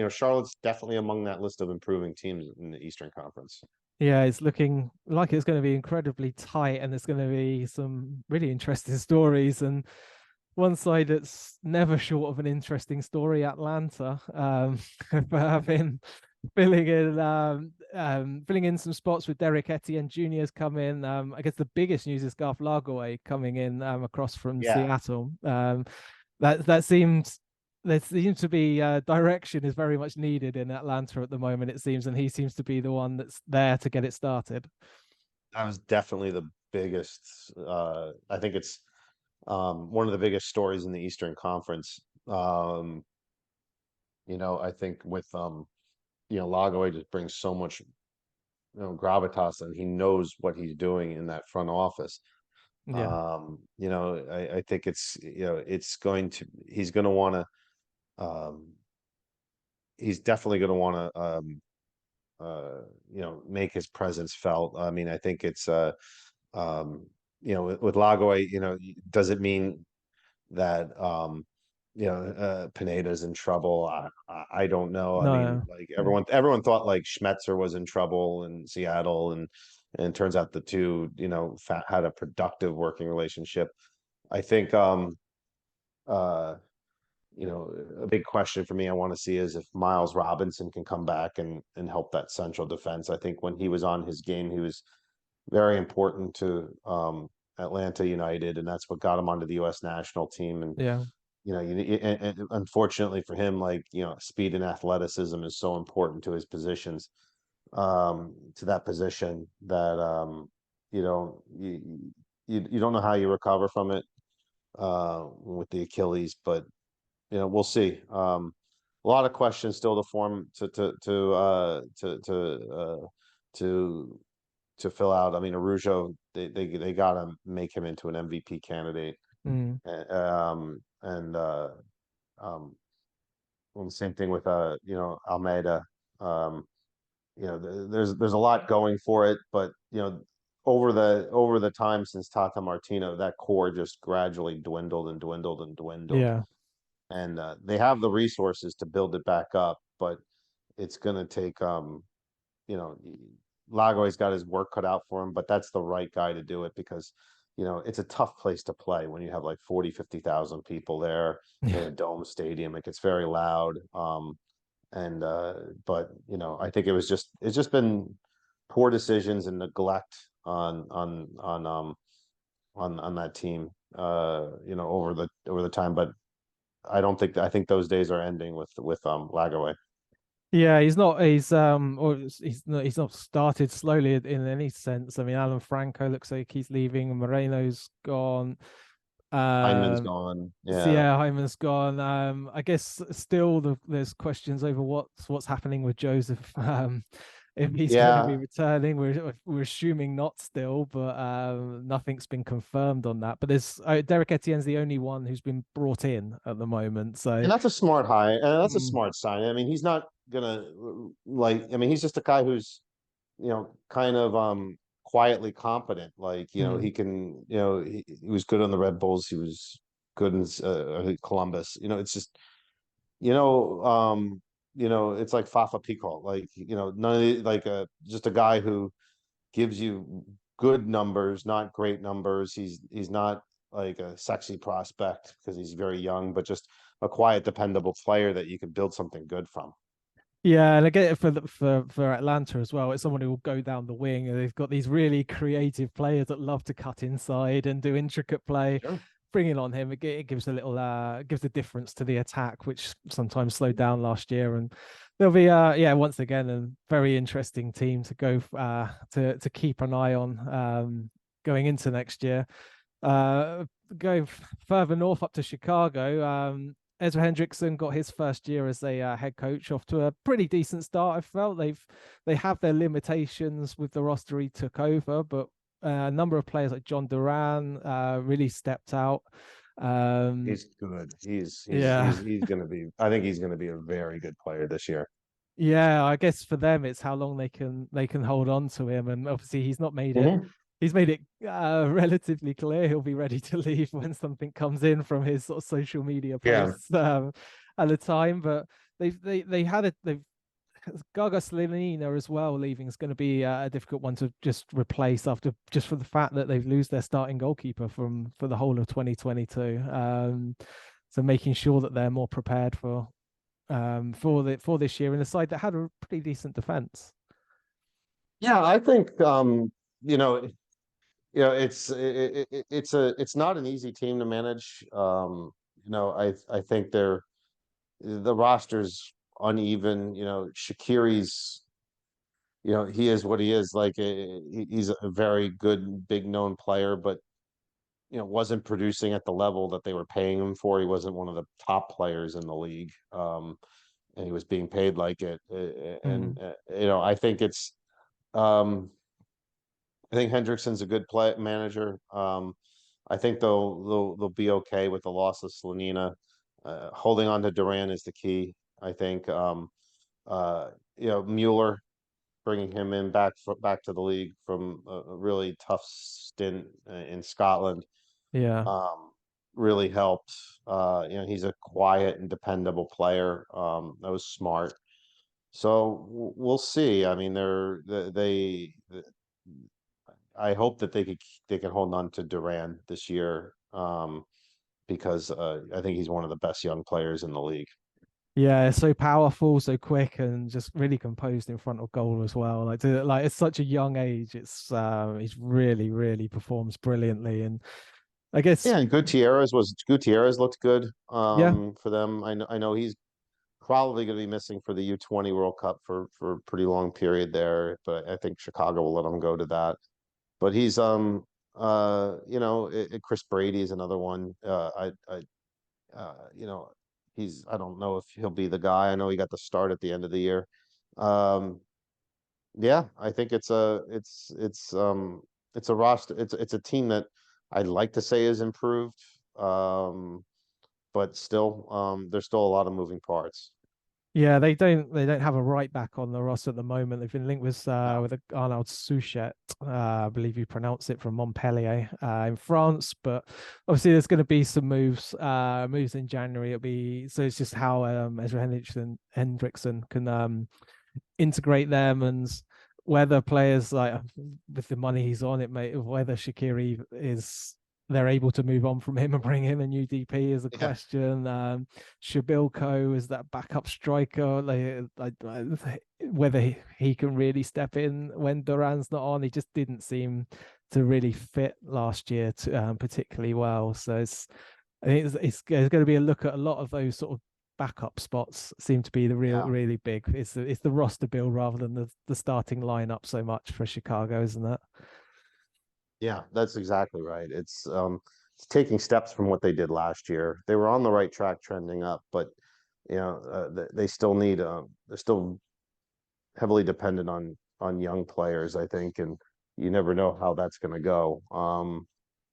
B: Charlotte's definitely among that list of improving teams in the Eastern Conference.
A: Yeah, it's looking like it's going to be incredibly tight, and there's going to be some really interesting stories. And one side that's never short of an interesting story, Atlanta, for having filling in some spots with Derek Etienne Jr.'s come in. I guess the biggest news is Garth Lagerwey coming in across from
B: Yeah.
A: Seattle. That seems there seems to be direction is very much needed in Atlanta at the moment, it seems, and he seems to be the one that's there to get it started.
B: That was definitely the biggest. I think it's one of the biggest stories in the Eastern Conference. I think with Lagerwey just brings so much gravitas, and he knows what he's doing in that front office.
A: Yeah,
B: I think he's going to want he's definitely going to want to make his presence felt. I mean, I think it's with Lagerwey, does it mean that Pineda's in trouble? I don't know. I mean,
A: no,
B: like everyone thought like Schmetzer was in trouble in Seattle, and it turns out the two had a productive working relationship. I think uh a big question for me I want to see is if Miles Robinson can come back and help that central defense. I think when he was on his game, he was very important to Atlanta United, and that's what got him onto the U.S. national team. And
A: yeah,
B: and unfortunately for him, like speed and athleticism is so important to his positions, to that position that you don't you don't know how you recover from it with the Achilles, but we'll see. A lot of questions still to form to to fill out. I mean, Arujo, they got to make him into an MVP candidate.
A: mm,
B: And well, the same thing with Almeida. Um, there's a lot going for it, but over the time since Tata Martino, that core just gradually dwindled and dwindled and dwindled.
A: yeah.
B: And they have the resources to build it back up, but it's going to take you know, Lago's got his work cut out for him, but that's the right guy to do it because, it's a tough place to play when you have like 40, 50,000 people there in
A: Yeah.
B: a dome stadium. It gets very loud. But I think it's just been poor decisions and neglect on that team, over the time. But I think those days are ending with Lagaway.
A: Yeah, he's not started slowly in any sense. I mean, Alan Franco looks like he's leaving, Moreno's gone.
B: Heineman's
A: Um,
B: gone.
A: so
B: Yeah.
A: yeah, Hyman's gone. I guess still there's questions over what's happening with Joseph. If he's going to be
B: Yeah.
A: returning, we're assuming not still, but nothing's been confirmed on that. But there's Derek Etienne's the only one who's been brought in at the moment. So
B: And that's a smart high, and that's a
A: mm,
B: smart sign. I mean, he's not gonna I mean, he's just a guy who's, kind of quietly competent. Like,
A: mm,
B: he can, he was good on the Red Bulls, he was good in Columbus. It's just, you know, um, it's like Fafa Picault, like, none of like just a guy who gives you good numbers, not great numbers. He's not like a sexy prospect because he's very young, but just a quiet, dependable player that you can build something good from.
A: yeah, and I get it for Atlanta as well. It's someone who will go down the wing, and they've got these really creative players that love to cut inside and do intricate play.
B: Sure.
A: Bringing on him, it gives a little gives a difference to the attack, which sometimes slowed down last year. And there'll be yeah, once again, a very interesting team to go to keep an eye on going into next year. Going further north up to Chicago, Ezra Hendrickson got his first year as a head coach, off to a pretty decent start. I felt they have their limitations with the roster he took over, but a number of players like John Duran really stepped out.
B: He's good.
A: Yeah,
B: He's gonna be. I think he's gonna be a very good player this year.
A: yeah. I guess for them, it's how long they can hold on to him, and obviously he's not made it.
B: Mhm.
A: He's made it relatively clear he'll be ready to leave when something comes in from his sort of social media
B: Yeah.
A: posts at the time. But they had it. They've Gaga Slonina as well leaving is going to be a difficult one to just replace after just for the fact that they've lose their starting goalkeeper for the whole of 2022. So making sure that they're more prepared for for this year in a side that had a pretty decent defense.
B: Yeah, I think you know, it's not an easy team to manage. I think the roster's uneven. Shaqiri's, he is what he is. Like he's a very good, big known player, but wasn't producing at the level that they were paying him for. He wasn't one of the top players in the league, and he was being paid like it. And
A: Mm.
B: I think um, I think Hendrickson's a good play manager. I think they'll be okay with the loss of Slanina. Holding on to Duran is the key. I think Mueller, bringing him in back to the league from a really tough stint in Scotland,
A: Yeah.
B: really helped. He's a quiet and dependable player. That was smart. So we'll see. I mean, I hope that they can hold on to Duran this year, because I think he's one of the best young players in the league.
A: Yeah, so powerful, so quick, and just really composed in front of goal as well. Like it's such a young age. He's really, really performs brilliantly. And I guess
B: Yeah, and Gutierrez looked good
A: yeah,
B: for them. I know he's probably going to be missing for the U20 World Cup for a pretty long period there, but I think Chicago will let him go to that. But he's Chris Brady is another one. You know, I don't know if he'll be the guy. I know he got the start at the end of the year. Um, yeah, I think it's a roster. It's a team that I'd like to say is improved. But still, there's still a lot of moving parts.
A: yeah, they don't have a right back on the roster at the moment. They've been linked
B: No.
A: with Arnaud Souchet, I believe you pronounce it, from Montpellier in France. But obviously, there's going to be some moves in January. It's just how Ezra Hendrickson can integrate them, and whether players like with the money he's on, whether Shaqiri is they're able to move on from him and bring in a new DP is a
B: Yeah.
A: question. Shabilko is that backup striker, whether he can really step in when Duran's not on. He just didn't seem to really fit last year particularly well. So I think it's going to be a look at a lot of those sort of backup spots seem to be the
B: Yeah.
A: really big. It's the roster build rather than the starting lineup so much for Chicago, isn't it?
B: Yeah, that's exactly right. It's taking steps from what they did last year. They were on the right track trending up, but they still need they're still heavily dependent on young players, I think, and you never know how that's going to go.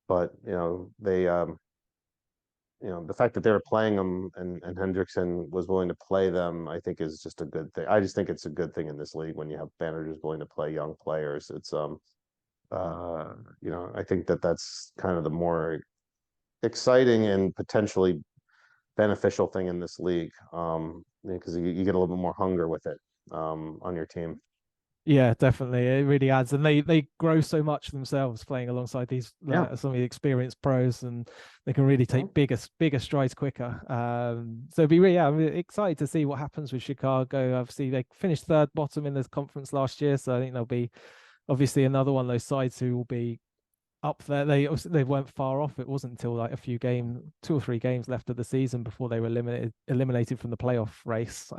B: But the fact that they were playing them and Hendrickson was willing to play them, I think is just a good thing. I just think it's a good thing in this league when you have managers willing to play young players. I think that's kind of the more exciting and potentially beneficial thing in this league, because you get a little bit more hunger with it, on your team.
A: Yeah, definitely. It really adds, and they grow so much themselves playing alongside these
B: Yeah.
A: some of the experienced pros, and they can really take
B: Mhm.
A: bigger strides quicker. So I'm really excited to see what happens with Chicago. Obviously, they finished third bottom in this conference last year, so I think they'll be obviously another one of those sides who will be up there. They weren't far off. It wasn't until like 2 or 3 games left of the season before they were eliminated from the playoff race.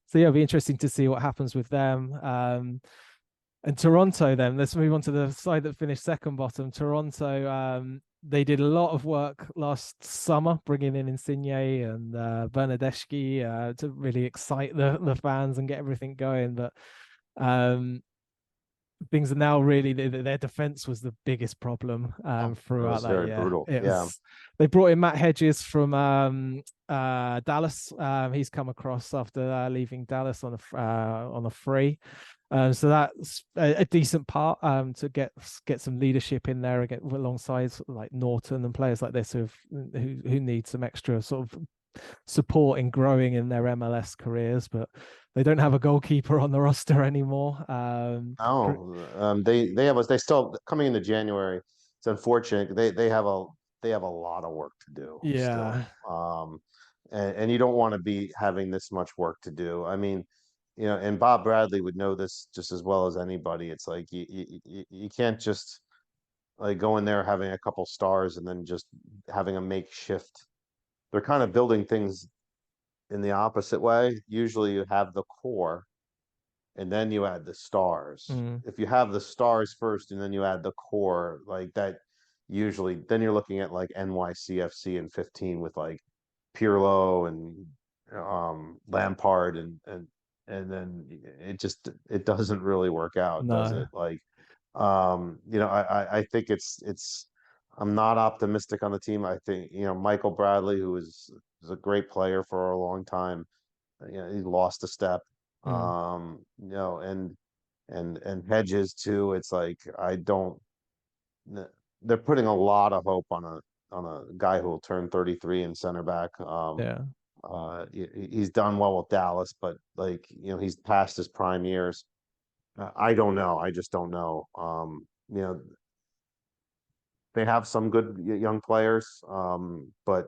A: So yeah, it'll be interesting to see what happens with them. And Toronto, then let's move on to the side that finished second bottom. Toronto, they did a lot of work last summer, bringing in Insigne and Bernadeschi to really excite the fans and get everything going. But um, things are now really their defense was the biggest problem
B: Oh, that
A: throughout
B: was
A: that
B: very
A: year.
B: brutal.
A: It
B: Yeah.
A: was they brought in Matt Hedges from Dallas. He's come across after leaving Dallas on a free. So that's a decent part to get some leadership in there again alongside like Norton and players like this who need some extra sort of support in growing in their MLS careers, but they don't have a goalkeeper on the roster anymore.
B: Oh, they still coming into January. It's unfortunate. They have a lot of work to do
A: Yeah,
B: still. and you don't want to be having this much work to do. I mean, and Bob Bradley would know this just as well as anybody. It's like you can't just like go in there having a couple stars and then just having a makeshift. They're kind of building things in the opposite way. Usually you have the core and then you add the stars.
A: Mm,
B: If you have the stars first and then you add the core, like that, usually then you're looking at like NYCFC in 15 with like Pirlo and Lampard and then it doesn't really work out, does
A: no.
B: it? Like I think it's I'm not optimistic on the team. I think Michael Bradley, who is a great player for a long time, he lost a step.
A: Mm,
B: And Hedges too. It's like I don't. They're putting a lot of hope on a guy who will turn 33 in center back.
A: yeah.
B: He's done well with Dallas, but like he's past his prime years. I don't know. I just don't know. They have some good young players, but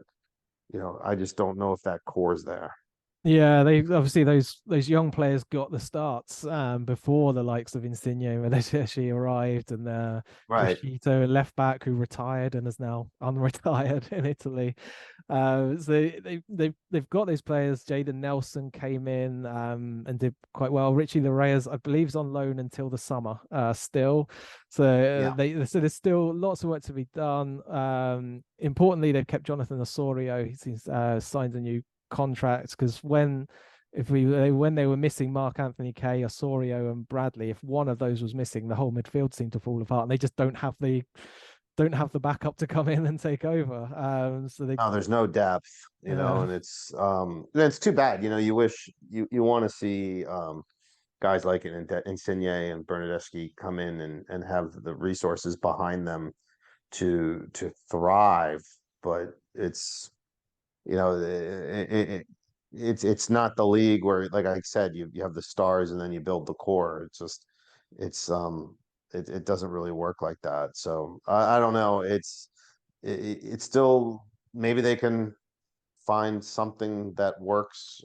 B: I just don't know if that core's there.
A: Yeah, they obviously those young players got the starts before the likes of Insigne when they actually arrived, and
B: Right.
A: Crescito, a left back who retired and is now unretired in Italy. So they've got those players. Jaden Nelson came in and did quite well. Richie Larreyes, I believe, is on loan until the summer still. So
B: Yeah.
A: so there's still lots of work to be done. Importantly, they've kept Jonathan Osorio. He's signed a new contracts because when they were missing Mark Anthony Kay, Osorio, and Bradley, if one of those was missing, the whole midfield seemed to fall apart, and they just don't have the backup to come in and take over. So they,
B: No, there's no depth, and it's too bad. You wish you want to see guys like Insigne and Bernadeschi come in and have the resources behind them to thrive, but it's not the league where, like I said, you have the stars and then you build the core. It's it doesn't really work like that. So I don't know. It's still, maybe they can find something that works.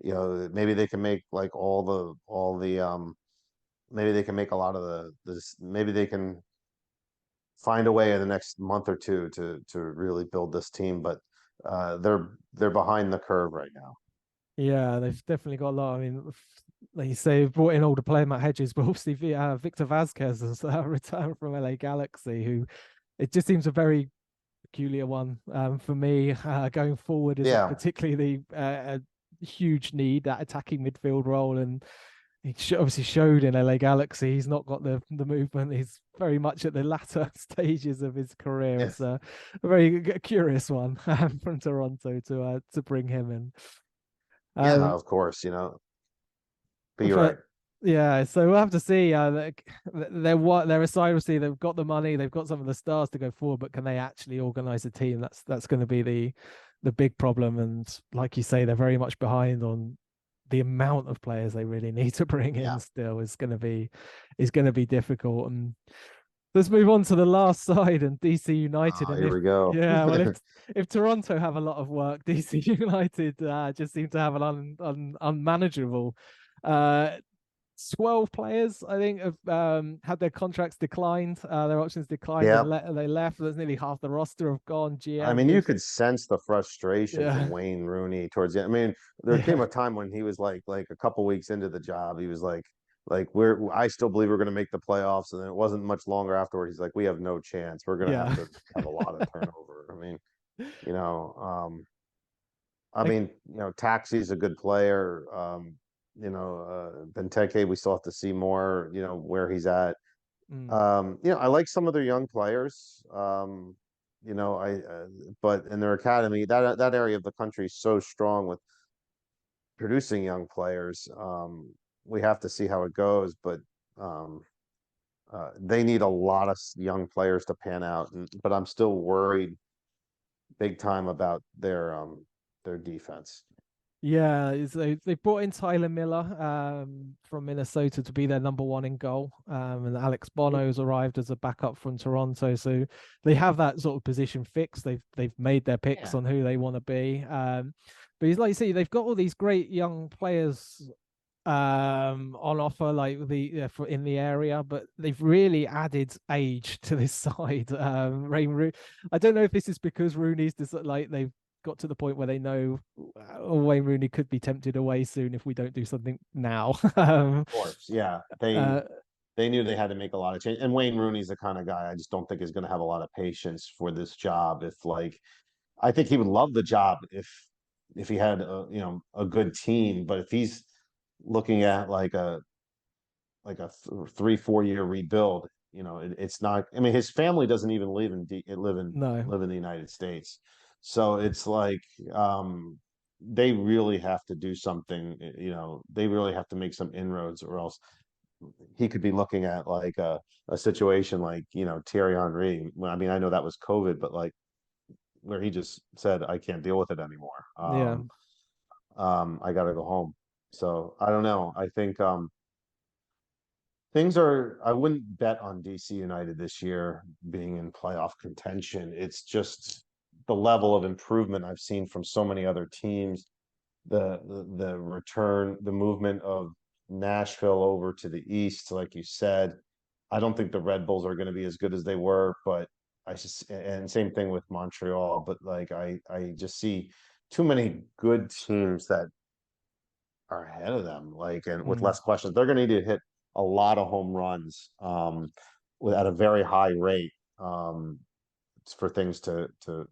B: Maybe they can make like maybe they can make a lot of this. Maybe they can find a way in the next month or two to really build this team, but they're behind the curve right now.
A: yeah, they've definitely got a lot. I mean, like you say, they've brought in older player Matt Hedges, but obviously Victor Vasquez has returned from LA Galaxy, who it just seems a very peculiar one for me going forward. Isn't
B: Yeah.
A: particularly a huge need that attacking midfield role, and he obviously showed in LA Galaxy he's not got the movement. He's very much at the latter stages of his career. It's
B: Yes.
A: a very curious one from Toronto to bring him in.
B: Yeah, no,
A: Um,
B: of course, but you're right.
A: but yeah, so we'll have to see. They're a side, obviously they've got the money, they've got some of the stars to go forward, but can they actually organize a team? That's going to be the big problem. And like you say, they're very much behind on the amount of players they really need to bring in.
B: Yeah.
A: Still, is going to be difficult. And let's move on to the last side and DC United.
B: Oh,
A: And
B: here we go.
A: if Toronto have a lot of work, DC United just seem to have an unmanageable. Uh, 12 players, I think, have had their contracts declined, their options declined, and
B: Yeah.
A: they left. There's nearly half the roster have gone.
B: I
A: GM
B: mean, you
A: was,
B: could sense the frustration
A: yeah,
B: from Wayne Rooney towards the end. I mean, there came
A: yeah,
B: a time when he was like a couple weeks into the job, he was like I still believe we're going to make the playoffs, and then it wasn't much longer afterward. He's like, we have no chance. We're going to
A: yeah.
B: have a lot of turnover. I mean, you know, um,
A: Like,
B: Taxi's a good player. Benteke, we still have to see more, where he's at.
A: mm,
B: I like some of their young players. I but in their academy, that area of the country is so strong with producing young players. We have to see how it goes, but um, they need a lot of young players to pan out. But I'm still worried big time about their defense.
A: Yeah, they brought in Tyler Miller from Minnesota to be their number one in goal, and Alex Bono's arrived as a backup from Toronto. So they have that sort of position fixed. They've made their picks
B: Yeah.
A: on who they want to be. But he's like you see, they've got all these great young players on offer like for in the area, but they've really added age to this side. I don't know if this is because Rooney's like they've got to the point where they know Wayne Rooney could be tempted away soon if we don't do something now.
B: Of course, yeah.
A: Uh,
B: They knew they had to make a lot of change. And Wayne Rooney's the kind of guy I just don't think is going to have a lot of patience for this job. If like, I think he would love the job if he had a good team. But if he's looking at like a 3 4 year rebuild, it's not. I mean, his family doesn't even
A: no,
B: live in the United States, so it's like they really have to do something. They really have to make some inroads, or else he could be looking at like a situation like Thierry Henry. Well, I mean, I know that was COVID, but like where he just said, "I can't deal with it anymore.
A: yeah,
B: I got to go home." So I don't know. I think things are. I wouldn't bet on DC United this year being in playoff contention. It's just the level of improvement I've seen from so many other teams. The return, the movement of Nashville over to the East, like you said. I don't think the Red Bulls are going to be as good as they were, but and same thing with Montreal, but like I just see too many good teams that are ahead of them, like, and with
A: mm,
B: less questions. They're going to need to hit a lot of home runs at a very high rate for things to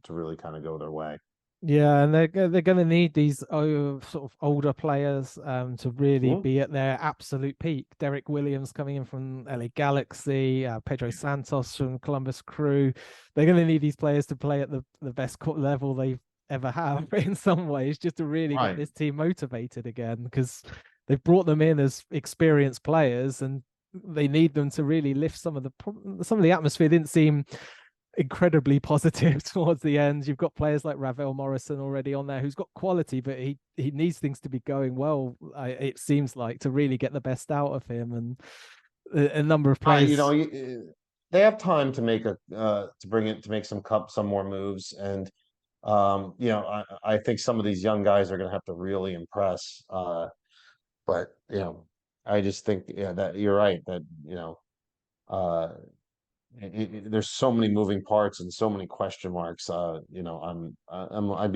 B: really kind of go their way.
A: yeah, and they're going to need these sort of older players to really
B: Mhm.
A: be at their absolute peak. Derek Williams coming in from LA Galaxy, Pedro Santos from Columbus Crew. They're going to need these players to play at the best level they've ever have in some ways, just to really get
B: Right.
A: this team motivated again, because they've brought them in as experienced players and they need them to really lift some of the atmosphere didn't seem incredibly positive towards the end. You've got players like Ravel Morrison already on there who's got quality, but he needs things to be going well. It seems like to really get the best out of him, and a number of
B: I, you know,
A: players.
B: they have time to make some more moves, and I think some of these young guys are going to have to really impress. But I just think, yeah, that you're right that uh, there's so many moving parts and so many question marks. I'd be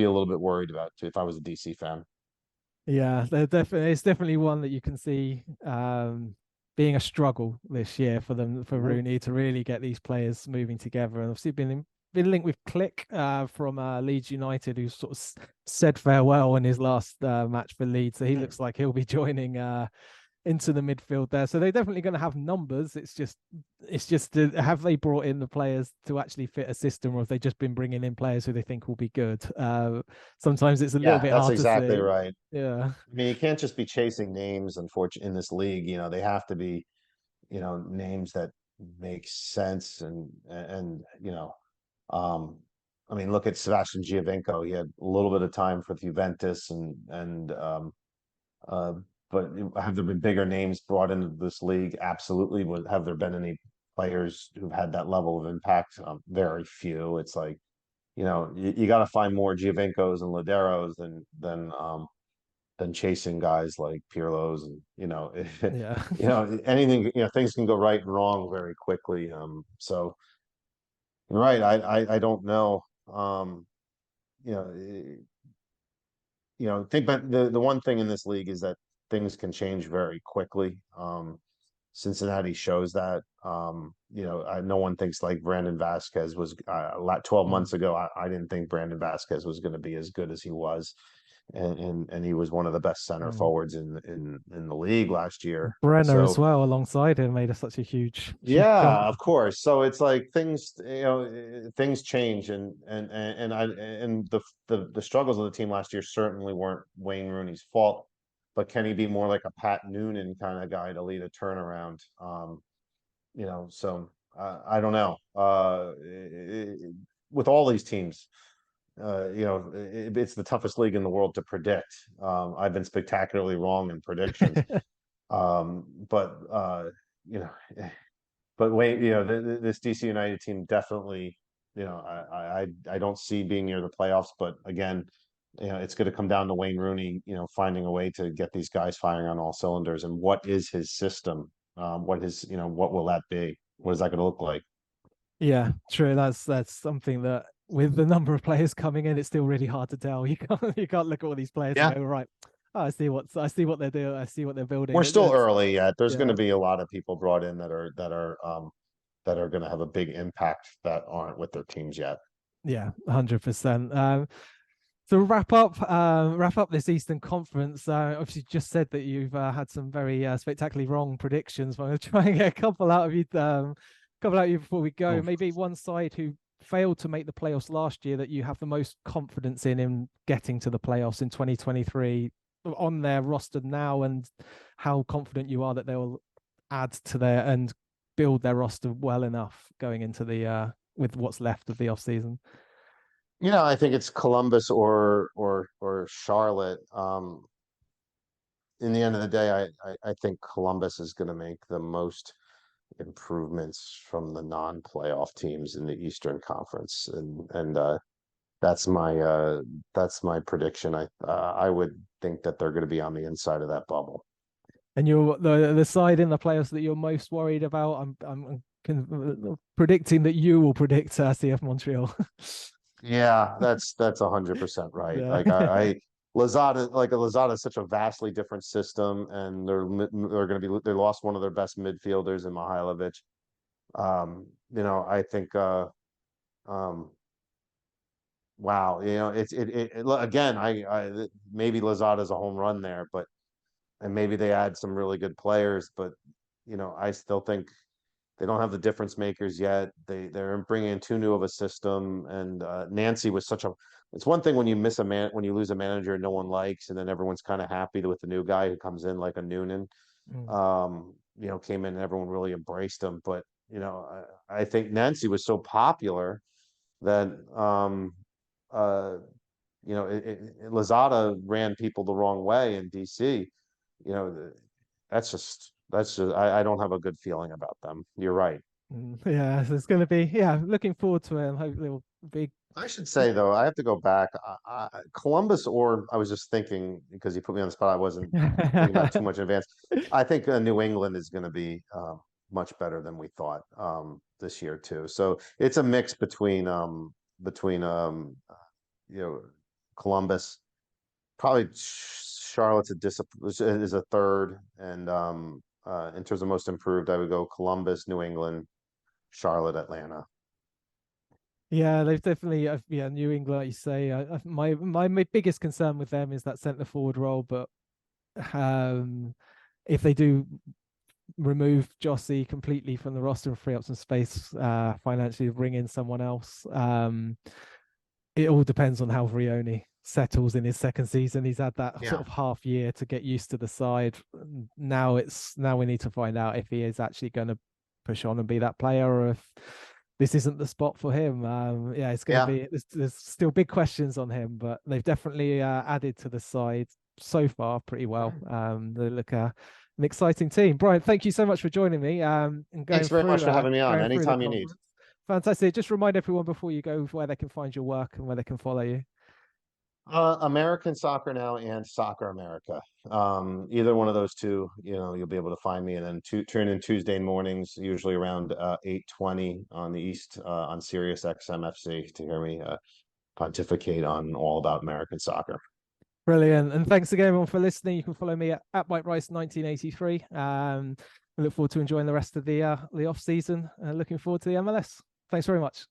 B: a little bit worried about too if I was a DC fan.
A: Yeah, they're definitely it's definitely one that you can see being a struggle this year for them for
B: Mhm.
A: Rooney to really get these players moving together. And obviously been linked with Click from Leeds United, who sort of said farewell in his last match for Leeds. So he looks like he'll be joining into the midfield there. So they're definitely going to have numbers. It's just have they brought in the players to actually fit a system, or have they just been bringing in players who they think will be good? Sometimes it's a little
B: Yeah,
A: bit
B: that's
A: hard to
B: exactly
A: see.
B: right.
A: Yeah,
B: I mean, you can't just be chasing names, unfortunately, in this league. They have to be, names that make sense and um, I mean, look at Sebastian Giovinco. He had a little bit of time for Juventus and uh, but have there been bigger names brought into this league? Absolutely. Have there been any players who've had that level of impact? Very few. It's like, you got to find more Giovincos and Laderos than chasing guys like Pirlo's and
A: yeah,
B: anything, things can go right and wrong very quickly. So you're right. I don't know. You know, think about the one thing in this league is that things can change very quickly. Cincinnati shows that. No one thinks like Brandon Vasquez was 12
A: mm.
B: months ago. I didn't think Brandon Vasquez was going to be as good as he was, and he was one of the best center
A: Mm.
B: forwards in the league last year.
A: Brenner as
B: So
A: well alongside him made such a huge
B: yeah,
A: jump.
B: of course. So it's like things change, and the struggles of the team last year certainly weren't Wayne Rooney's fault, but can he be more like a Pat Noonan kind of guy to lead a turnaround? So I don't know. With all these teams, it's the toughest league in the world to predict. I've been spectacularly wrong in predictions. But you know, but wait, this DC United team definitely, I don't see being near the playoffs. But again, it's going to come down to Wayne Rooney, finding a way to get these guys firing on all cylinders. And what is his system? What will that be? What is that going to look like?
A: Yeah, true. That's something that with the number of players coming in, it's still really hard to tell. You can't look at all these players and
B: Yeah,
A: go, right, oh, I see what they're doing, I see what they're building.
B: we're still
A: It's
B: early yet. There's going
A: yeah,
B: to be a lot of people brought in that are going to have a big impact that aren't with their teams yet.
A: yeah, 100%. So wrap up this Eastern Conference. Obviously, you just said that you've had some very spectacularly wrong predictions. But I'm going to try and get a couple out of you. Couple out of you before we go.
B: Oh.
A: Maybe one side who failed to make the playoffs last year that you have the most confidence in getting to the playoffs in 2023 on their roster now, and how confident you are that they'll add to their and build their roster well enough going into the with what's left of the off season.
B: I think it's Columbus or Charlotte. In the end of the day, I think Columbus is going to make the most improvements from the non-playoff teams in the Eastern Conference, and that's my prediction. I would think that they're going to be on the inside of that bubble.
A: And you're the side in the playoffs that you're most worried about. Predicting that you will predict CF Montreal.
B: Yeah, that's 100% right.
A: Yeah.
B: Like Lazada is such a vastly different system, and they're going to be they lost one of their best midfielders in Mihailovic. I think um wow, again, I maybe Lazada's a home run there, but and maybe they add some really good players, but I still think they don't have the difference makers yet. They're bringing in too new of a system, and Nancy was such a. It's one thing when you when you lose a manager no one likes, and then everyone's kind of happy with the new guy who comes in like a Noonan.
A: Mm.
B: Came in and everyone really embraced him. But I think Nancy was so popular that uh, Lozada ran people the wrong way in DC. You know, that's just I don't have a good feeling about them. You're right.
A: Yeah, so it's going to be looking forward to it, and hopefully it'll be.
B: I should say though, I have to go back. Columbus, or I was just thinking because you put me on the spot. I wasn't thinking about too much in advance. I think New England is going to be much better than we thought this year too. So it's a mix between you know Columbus, probably Charlotte's is a third, and in terms of most improved, I would go Columbus, New England, Charlotte, Atlanta.
A: Yeah, they've definitely, New England, like you say. My biggest concern with them is that centre forward role, but if they do remove Jossie completely from the roster and free up some space financially, bring in someone else, it all depends on how Vrioni settles in his second season. He's had that sort of half year to get used to the side. Now we need to find out if he is actually going to push on and be that player, or if this isn't the spot for him. It's going to be. There's still big questions on him, but they've definitely added to the side so far pretty well. They look an exciting team. Brian, thank you so much for joining me. And
B: Thanks very much for having me on. Anytime you need.
A: Fantastic. Just remind everyone before you go where they can find your work and where they can follow you.
B: American Soccer Now and Soccer America. Either one of those two, you'll be able to find me. And then tune in Tuesday mornings, usually around 8:20 on the East on Sirius XMFC to hear me pontificate on all about American soccer.
A: Brilliant. And thanks again, everyone, for listening. You can follow me at Mike Rice 1983. I look forward to enjoying the rest of the off season. Looking forward to the MLS. Thanks very much.